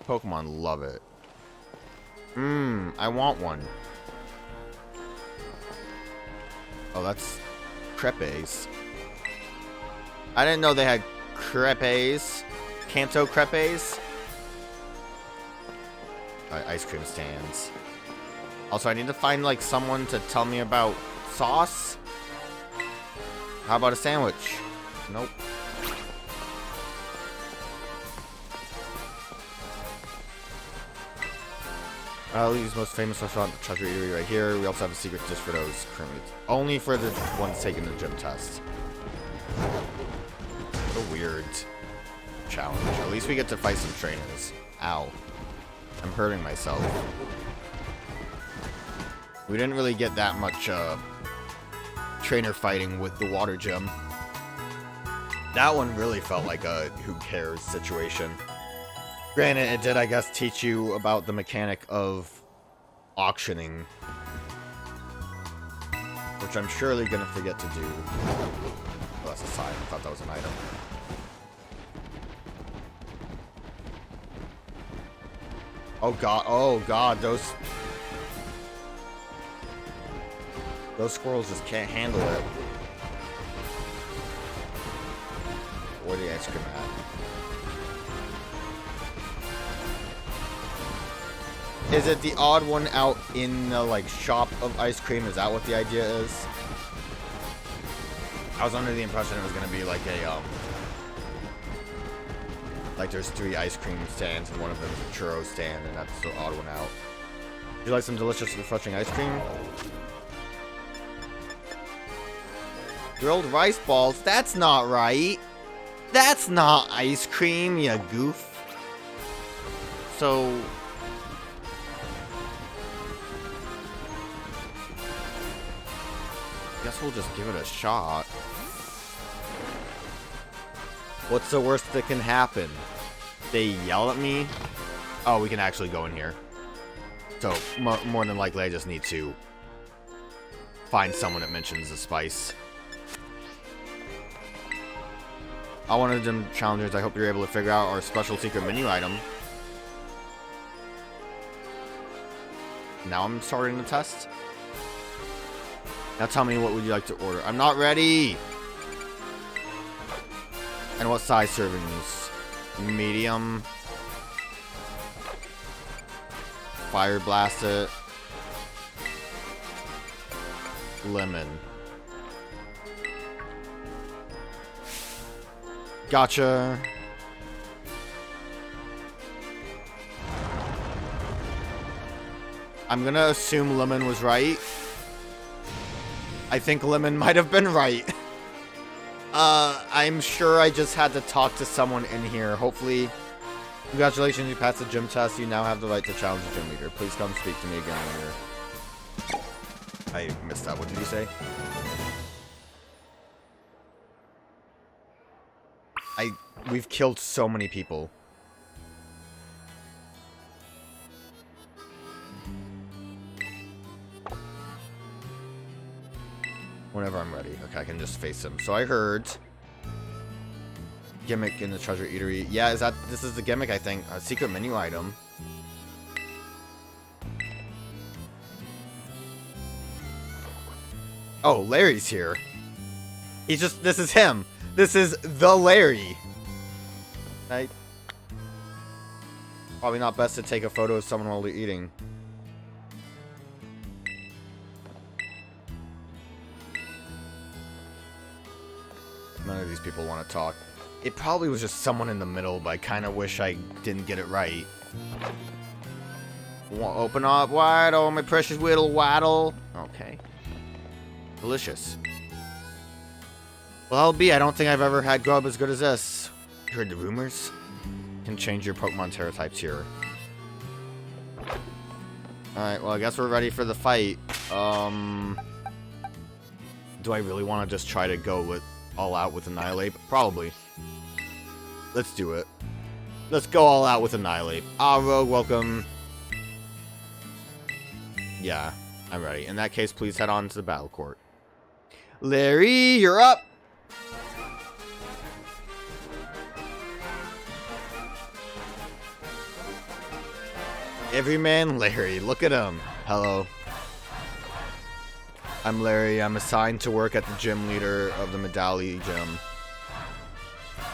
Pokemon love it. I want one. Oh, that's crepes. I didn't know they had crepes. Kanto crepes. Ice cream stands. Also, I need to find, like, someone to tell me about sauce. How about a sandwich? Nope. Lee's most famous restaurant, Treasure Eatery, right here. We also have a secret dish for those currently. Only for the ones taking the gym test. What a weird challenge. At least we get to fight some trainers. Ow. I'm hurting myself. We didn't really get that much trainer fighting with the water gym. That one really felt like a who cares situation. Granted, it did, I guess, teach you about the mechanic of auctioning. Which I'm surely going to forget to do. Oh, that's a sign. I thought that was an item. Oh god, those squirrels just can't handle it. Where the ice cream at? Is it the odd one out in the, like, shop of ice cream? Is that what the idea is? I was under the impression it was going to be like a, like there's 3 ice cream stands and one of them is a churro stand, and that's the odd one out. Would you like some delicious, refreshing ice cream? Grilled rice balls? That's not right. That's not ice cream, you goof. So... guess we'll just give it a shot. What's the worst that can happen? They yell at me? Oh, we can actually go in here. So, more than likely, I just need to find someone that mentions the spice. One of them challengers I hope you're able to figure out our special secret menu item. Now I'm starting the test. Now tell me, what would you like to order? I'm not ready! And what size servings? Medium. Fire blast it. Lemon. Gotcha. I'm gonna assume lemon was right. I think lemon might have been right. I'm sure I just had to talk to someone in here. Hopefully, congratulations, you passed the gym test. You now have the right to challenge the gym leader. Please come speak to me again later. I missed that. What did you say? We've killed so many people. Whenever I'm ready. Okay, I can just face him. So I heard gimmick in the Treasure Eatery. Yeah, this is the gimmick, I think. A secret menu item. Oh, Larry's here. This is him. This is the Larry. Probably not best to take a photo of someone while they're eating. None of these people want to talk. It probably was just someone in the middle, but I kind of wish I didn't get it right. Open up wide, oh my precious whittle waddle. Okay. Delicious. Well, LB, I don't think I've ever had grub as good as this. You heard the rumors? Can change your Pokemon Terra types here. Alright, well, I guess we're ready for the fight. Do I really want to just try to go with all out with Annihilate? Probably. Let's do it. Let's go all out with Annihilate. Ah, Rogue, welcome. Yeah, I'm ready. In that case, please head on to the battle court. Larry, you're up! Everyman Larry, look at him. Hello. I'm Larry. I'm assigned to work at the gym leader of the Medalli gym.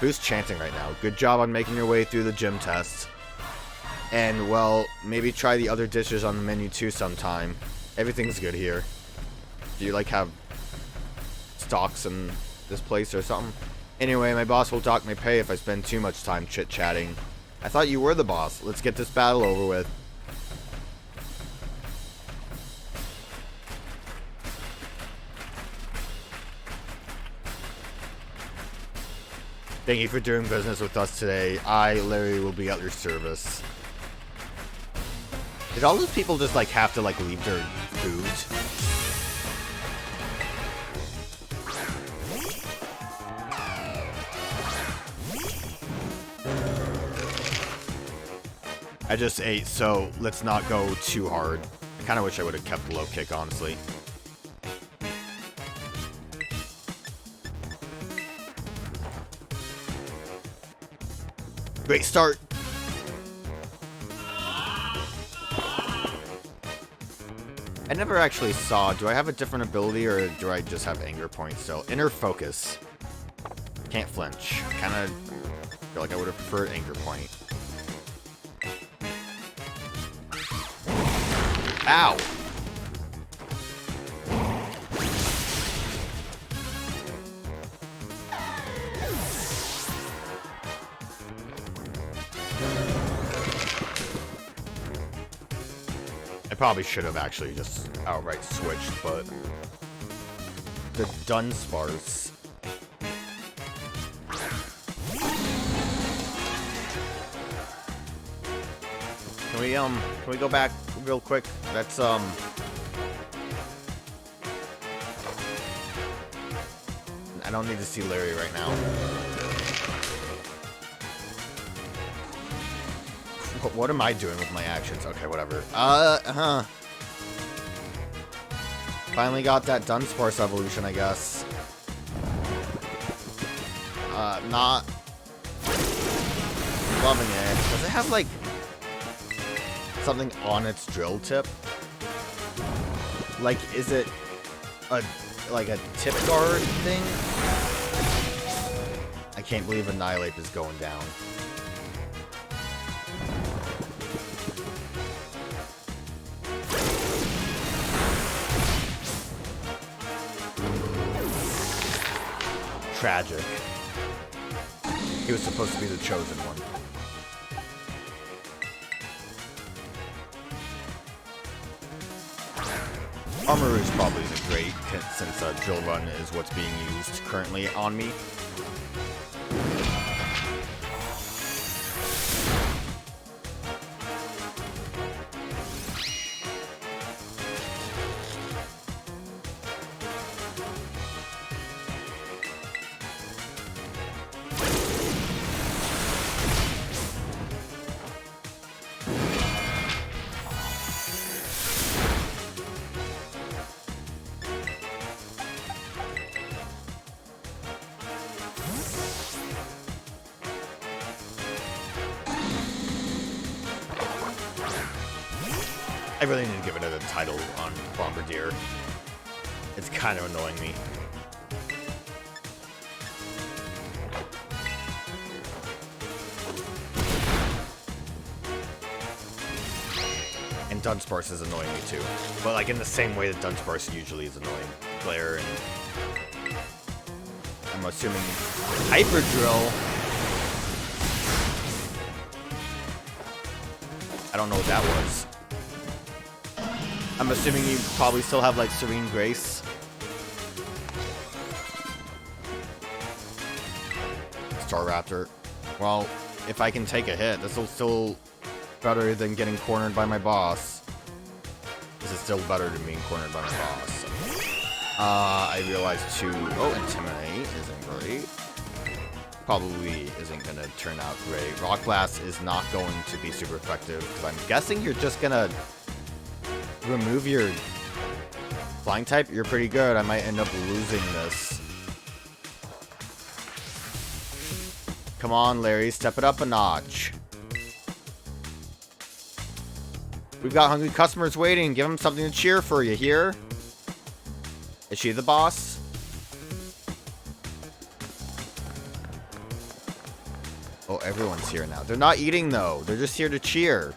Who's chanting right now? Good job on making your way through the gym tests. And, well, maybe try the other dishes on the menu too sometime. Everything's good here. Do you, like, have stocks in this place or something? Anyway, my boss will dock my pay if I spend too much time chit-chatting. I thought you were the boss. Let's get this battle over with. Thank you for doing business with us today. I, Larry, will be at your service. Did all those people just, like, have to, like, leave their food? I just ate, so let's not go too hard. I kind of wish I would have kept the low kick, honestly. Great start. I never actually saw, do I have a different ability or do I just have anger points still? Inner focus. Can't flinch. Kind of feel like I would have preferred anger point. Ow! I probably should have actually just outright switched, but the Dunsparce. Can we go back real quick? That's I don't need to see Larry right now. What am I doing with my actions? Okay, whatever. Finally got that Dunsparce evolution, I guess. Not loving it. Does it have, like, something on its drill tip? Like, is it like a tip guard thing? I can't believe Annihilate is going down. Tragic. He was supposed to be the chosen one. Armor is probably the great, since Drill Run is what's being used currently on me. I really need to give it a title on Bombardier. It's kind of annoying me. And Dunsparce is annoying me too. But like in the same way that Dunsparce usually is annoying. Glare and... I'm assuming Hyper Drill. I don't know what that was. I'm assuming you probably still have, like, Serene Grace. Staraptor. Well, if I can take a hit, this will still better than getting cornered by my boss. This is still better than being cornered by my boss. So. I realized too. Oh, Intimidate isn't great. Probably isn't gonna turn out great. Rock Blast is not going to be super effective because I'm guessing you're just gonna remove your flying type. You're pretty good. I might end up losing this. Come on, Larry, step it up a notch. We've got hungry customers waiting. Give them something to cheer for, you hear? Is she the boss? Oh, everyone's here now. They're not eating, though. They're just here to cheer.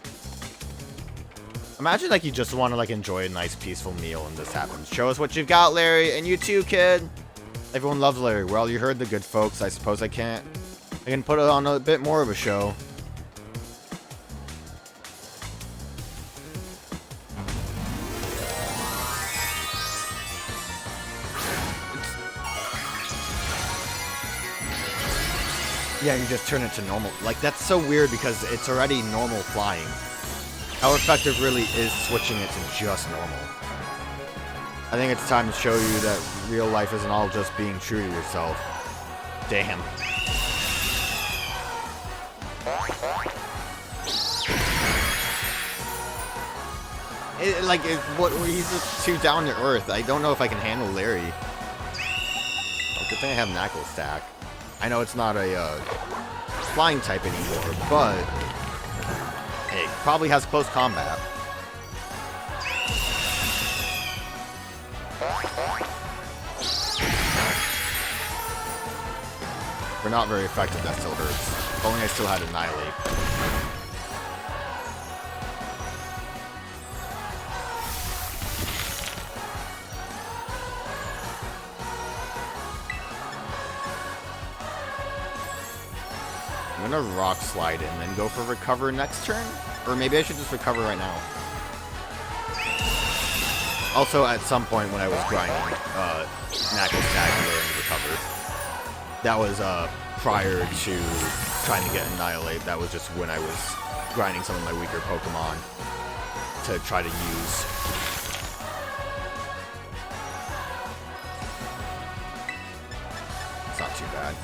Imagine, like, you just want to, like, enjoy a nice, peaceful meal and this happens. Show us what you've got, Larry. And you too, kid. Everyone loves Larry. Well, you heard the good folks. I suppose I can put it on a bit more of a show. Yeah, you just turn it to normal. Like, that's so weird because it's already normal flying. How effective really is switching it to just normal? I think it's time to show you that real life isn't all just being true to yourself. Damn. He's just too down to earth. I don't know if I can handle Larry. Oh, good thing I have Knuckle Stack. I know it's not a flying type anymore, but it probably has close combat. We're not very effective, that still hurts. If only I still had Annihilate. I'm gonna Rock Slide and then go for Recover next turn? Or maybe I should just Recover right now. Also, at some point when I was grinding, Knuckle Stack and learning to Recover. That was prior to trying to get Annihilate. That was just when I was grinding some of my weaker Pokemon to try to use. It's not too bad.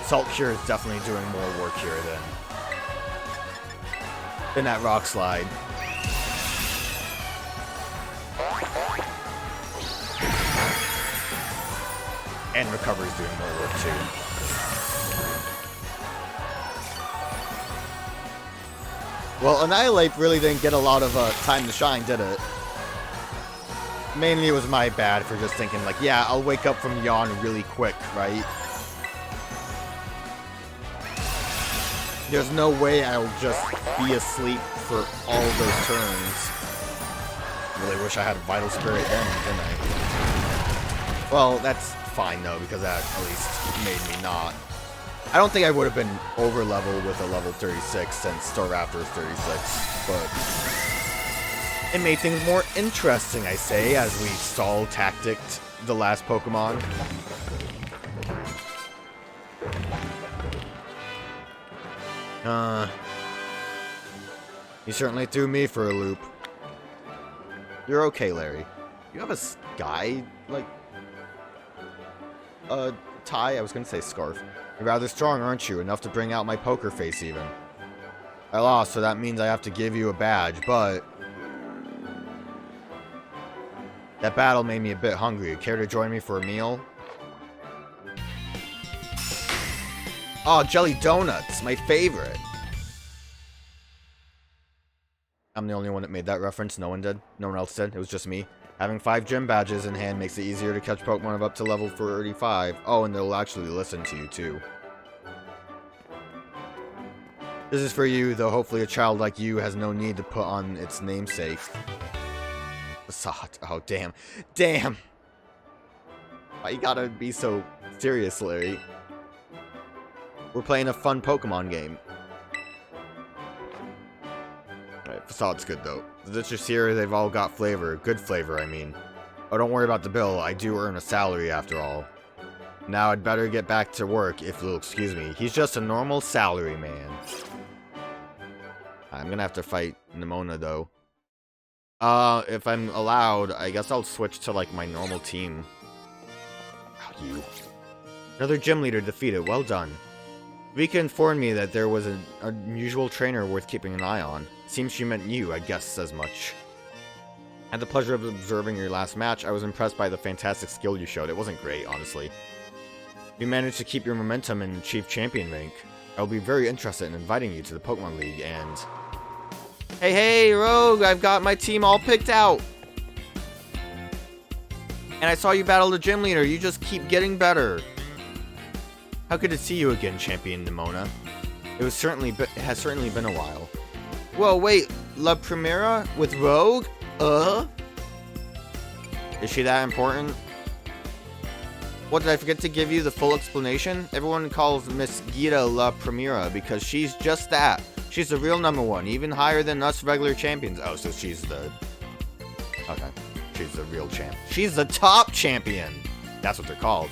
Salt Cure is definitely doing more work here than that Rock Slide. And Recovery is doing more work too. Well, Annihilate really didn't get a lot of time to shine, did it? Mainly it was my bad for just thinking like, yeah, I'll wake up from yawn really quick, right? There's no way I'll just be asleep for all of those turns. Really wish I had a Vital Spirit then, didn't I? Well, that's fine though, because that at least made me not. I don't think I would have been over level with a level 36 since Staraptor is 36, but it made things more interesting, I say, as we stall tacticked the last Pokemon. You certainly threw me for a loop. You're okay, Larry. You have a sky, like, tie? I was gonna say scarf. You're rather strong, aren't you? Enough to bring out my poker face, even. I lost, so that means I have to give you a badge, but that battle made me a bit hungry. Care to join me for a meal? Oh, jelly donuts, my favorite. I'm the only one that made that reference. No one did. No one else did. It was just me. Having 5 gym badges in hand makes it easier to catch Pokemon of up to level 35. Oh, and they'll actually listen to you, too. This is for you, though hopefully a child like you has no need to put on its namesake. Oh, damn. Damn! Why you gotta be so serious, Larry? We're playing a fun Pokemon game. Alright, Facade's good though. The dishes here, they've all got flavor. Good flavor, I mean. Oh, don't worry about the bill. I do earn a salary after all. Now I'd better get back to work, if you'll excuse me. He's just a normal salaryman. I'm gonna have to fight Nimona though. If I'm allowed, I guess I'll switch to like my normal team. Oh, you. Another gym leader defeated. Well done. Vika informed me that there was an unusual trainer worth keeping an eye on. Seems she meant you, I guess as much. Had the pleasure of observing your last match. I was impressed by the fantastic skill you showed. It wasn't great, honestly. You managed to keep your momentum and achieve champion rank. I'll be very interested in inviting you to the Pokemon League and... Hey, Rogue! I've got my team all picked out! And I saw you battle the gym leader. You just keep getting better. How good to see you again, Champion Nimona. It has certainly been a while. Whoa, wait, La Primera with Rogue? Is she that important? What, did I forget to give you the full explanation? Everyone calls Miss Gita La Primera because she's just that. She's the real #1, even higher than us regular champions. Oh, so she's the... Okay, she's the real champ. She's the top champion! That's what they're called.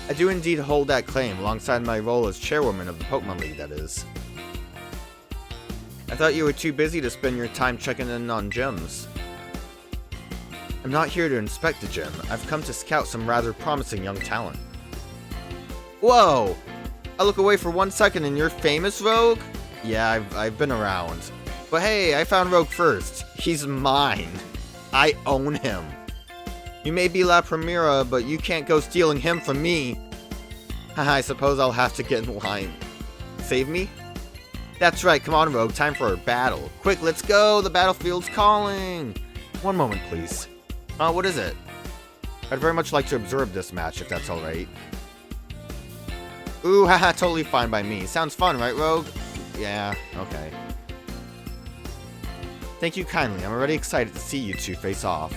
I do indeed hold that claim, alongside my role as chairwoman of the Pokemon League, that is. I thought you were too busy to spend your time checking in on gyms. I'm not here to inspect the gym. I've come to scout some rather promising young talent. Whoa! I look away for 1 second and you're famous, Rogue? Yeah, I've been around. But hey, I found Rogue first. He's mine. I own him. You may be La Primera, but you can't go stealing him from me. I suppose I'll have to get in line. Save me? That's right, come on, Rogue, time for a battle. Quick, let's go, the battlefield's calling. One moment, please. What is it? I'd very much like to observe this match, if that's alright. Ooh, haha, totally fine by me. Sounds fun, right, Rogue? Yeah, okay. Thank you kindly, I'm already excited to see you two face off.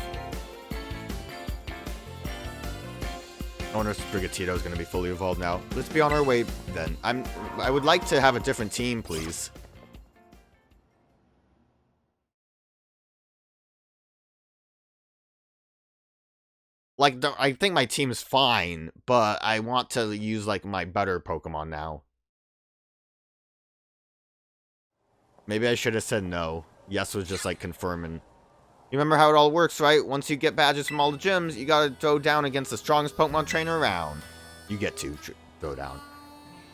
I wonder if Sprigatito is going to be fully evolved now. Let's be on our way then. I would like to have a different team, please. Like, I think my team is fine, but I want to use like my better Pokemon now. Maybe I should have said no. Yes was just like confirming. You remember how it all works, right? Once you get badges from all the gyms, you gotta throw down against the strongest Pokemon trainer around. You get to throw down.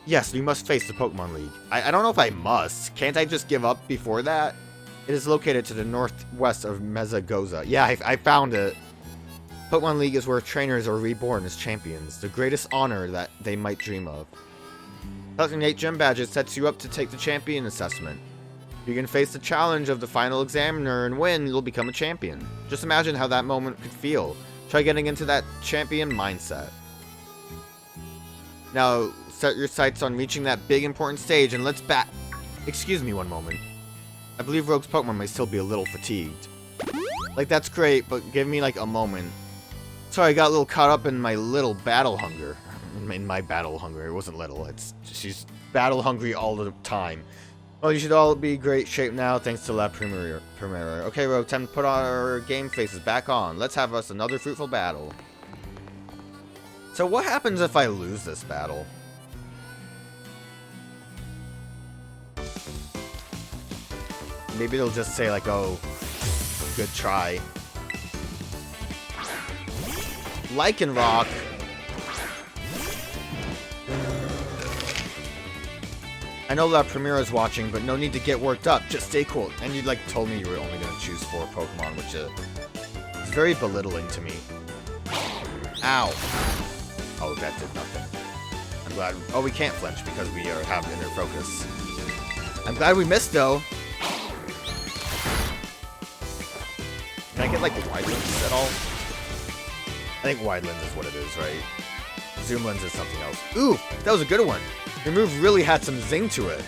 Yes, you must face the Pokemon League. I don't know if I must. Can't I just give up before that? It is located to the northwest of Mezagoza. Yeah, I found it. Pokemon League is where trainers are reborn as champions. The greatest honor that they might dream of. Collecting 8 gym badges sets you up to take the champion assessment. You can face the challenge of the final examiner and win, you'll become a champion. Just imagine how that moment could feel. Try getting into that champion mindset. Now, set your sights on reaching that big important stage and let's bat. Excuse me one moment. I believe Rogue's Pokemon might still be a little fatigued. Like, that's great, but give me like a moment. Sorry, I got a little caught up in my little battle hunger. In my battle hunger. It wasn't little. She's battle hungry all the time. Well, you should all be in great shape now, thanks to La Primera. Okay, Rogue, time to put our game faces back on. Let's have us another fruitful battle. So what happens if I lose this battle? Maybe they'll just say like, oh, good try. Lycanroc. I know La Primera's watching, but no need to get worked up. Just stay cool. And you like told me you were only going to choose 4 Pokemon, which is very belittling to me. Ow. Oh, that did nothing. I'm glad. Oh, we can't flinch because we have inner focus. I'm glad we missed though. Can I get like wide lens at all? I think wide lens is what it is, right? Zoom lens is something else. Ooh, that was a good one. Your move really had some zing to it.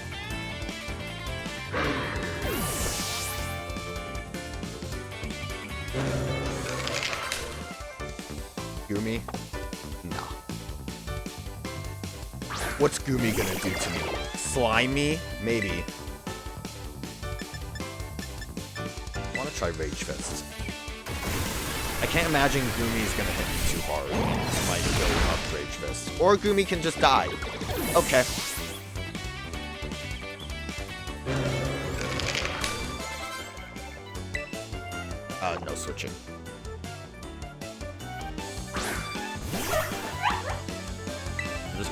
Hear me? No. What's Gumi gonna do to me? Slime me? Maybe. I wanna try Rage Fist. I can't imagine Gumi's gonna hit me too hard. I might build up Rage Fist. Or Gumi can just die. Okay. No switching.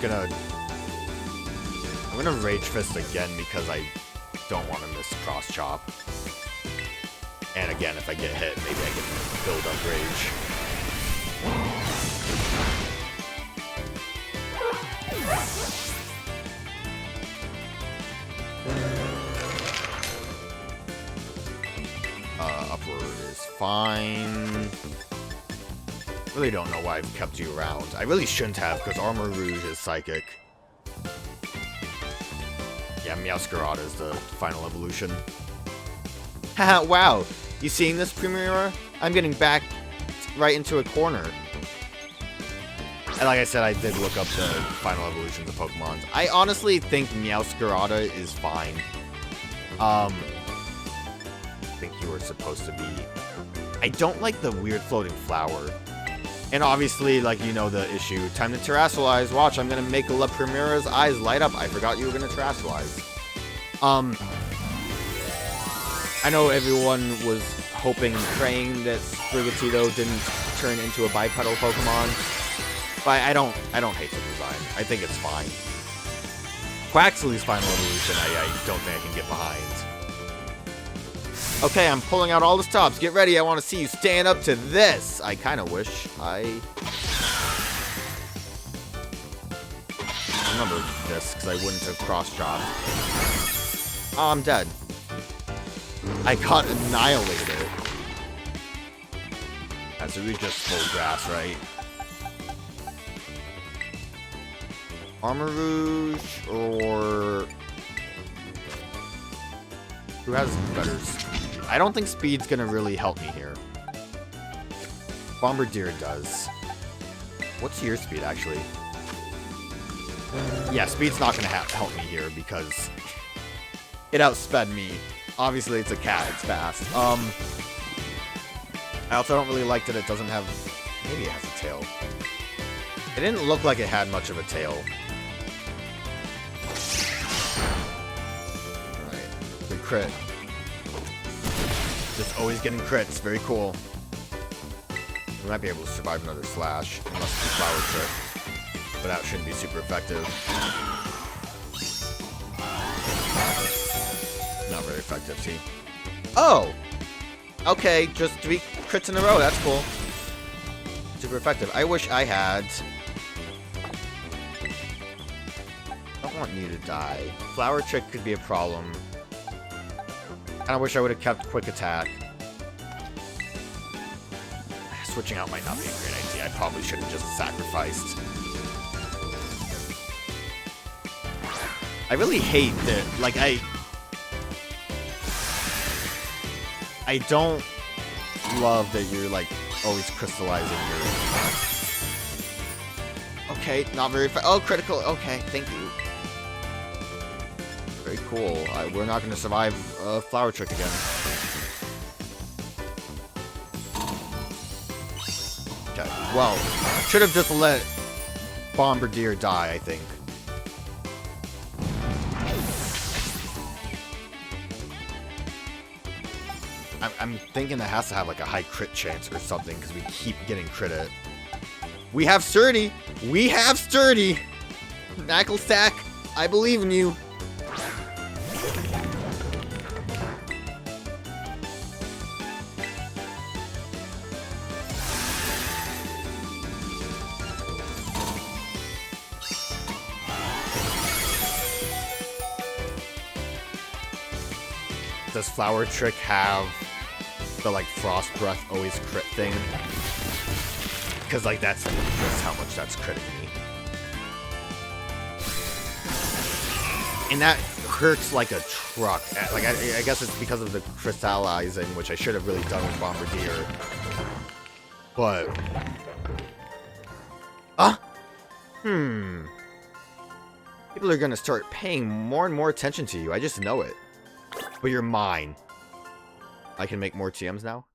I'm gonna Rage Fist again because I don't want to miss Cross Chop. And again, if I get hit, maybe I can build up Rage. Upward is fine. Really don't know why I've kept you around. I really shouldn't have, because Armor Rouge is Psychic. Yeah, Meowscarada is the final evolution. Haha, wow! You seeing this, Primera? I'm getting back right into a corner. And like I said, I did look up the final evolutions of Pokemon. I honestly think Meowscarada is fine. I think you were supposed to be... I don't like the weird floating flower. And obviously, like, you know the issue. Time to terrestrialize. Watch, I'm gonna make La Primera's eyes light up. I forgot you were gonna terrestrialize. I know everyone was hoping, praying that Sprigatito didn't turn into a bipedal Pokemon. But I don't hate the design. I think it's fine. Quaxly's final evolution, I don't think I can get behind. Okay, I'm pulling out all the stops. Get ready, I want to see you stand up to this. I kind of wish I remember this, because I wouldn't have cross-chopped. Oh, I'm dead. I got annihilated. That's so we just full grass, right? Armor Rouge, or... who has better speed? I don't think speed's gonna really help me here. Bombardier does. What's your speed, actually? Yeah, speed's not gonna help me here because it outsped me. Obviously, it's a cat. It's fast. I also don't really like that it doesn't have... maybe it has a tail. It didn't look like it had much of a tail. Alright. Good crit. Just always getting crits. Very cool. We might be able to survive another slash. Unless it's a flower trick. But that shouldn't be super effective. Not very effective, see? Oh! Okay, just 3 crits in a row. That's cool. Super effective. I wish I had... I don't want you to die. Flower trick could be a problem. I wish I would have kept quick attack. Switching out might not be a great idea. I probably should have just sacrificed. I really hate that, like, I don't love that you're, like, always crystallizing your... Okay, not very oh, critical. Okay, thank you. Very cool. We're not going to survive a flower trick again. Okay, well, should have just let Bombardier die, I think. I'm thinking that has to have like a high crit chance or something because we keep getting crit. We have Sturdy! We have Sturdy! Knackle Stack, I believe in you. Does Flower Trick have the, like, Frost Breath always crit thing? Because, like, that's how much that's critting me. And that hurts like a truck. Like, I guess it's because of the crystallizing, which I should have really done with Bombardier. But... People are gonna start paying more and more attention to you. I just know it. But you're mine. I can make more TMs now?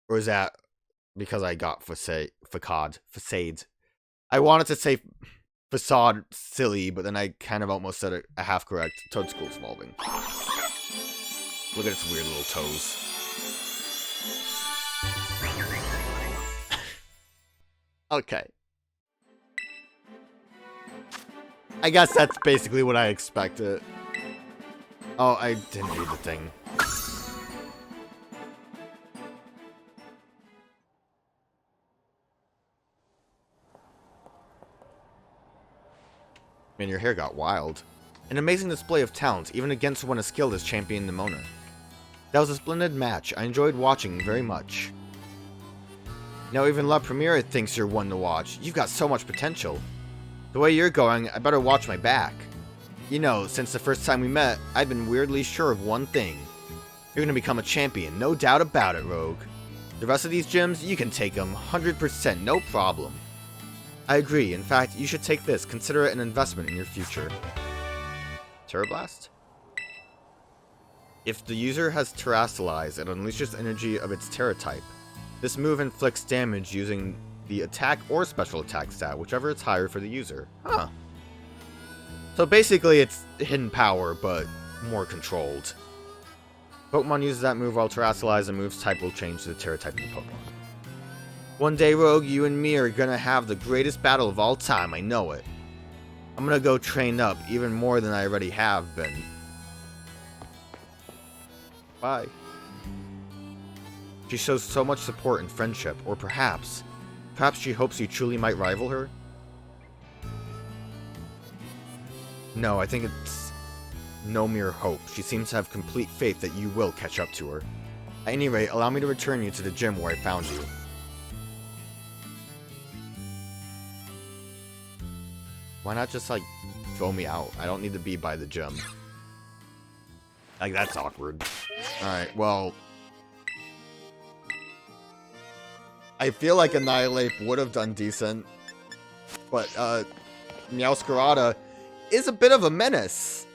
Or is that because I got facade? I wanted to say facade silly, but then I kind of almost said a half correct. Toadstool's evolving. Look at its weird little toes. Okay. I guess that's basically what I expected. Oh, I didn't read the thing. Man, your hair got wild. An amazing display of talent, even against one as skilled as Champion Nimona. That was a splendid match. I enjoyed watching very much. Now even La Primera thinks you're one to watch. You've got so much potential. The way you're going, I better watch my back. You know, since the first time we met, I've been weirdly sure of one thing. You're gonna become a champion, no doubt about it, Rogue. The rest of these gyms, you can take them, 100%, no problem. I agree. In fact, you should take this. Consider it an investment in your future. Terrablast? If the user has Terrasilize, it unleashes energy of its Terra type. This move inflicts damage using the attack or special attack stat, whichever is higher for the user. Huh. So basically it's hidden power, but more controlled. Pokemon uses that move while Terrasilize, the move's type will change to the Terra type of the Pokemon. One day, Rogue, you and me are gonna have the greatest battle of all time, I know it. I'm gonna go train up, even more than I already have been. Bye. She shows so much support and friendship, or perhaps she hopes you truly might rival her? No, I think it's no mere hope. She seems to have complete faith that you will catch up to her. At any rate, allow me to return you to the gym where I found you. Why not just, like, throw me out? I don't need to be by the gym. Like, that's awkward. Alright, well... I feel like Annihilate would have done decent. But, Meowscarada is a bit of a menace.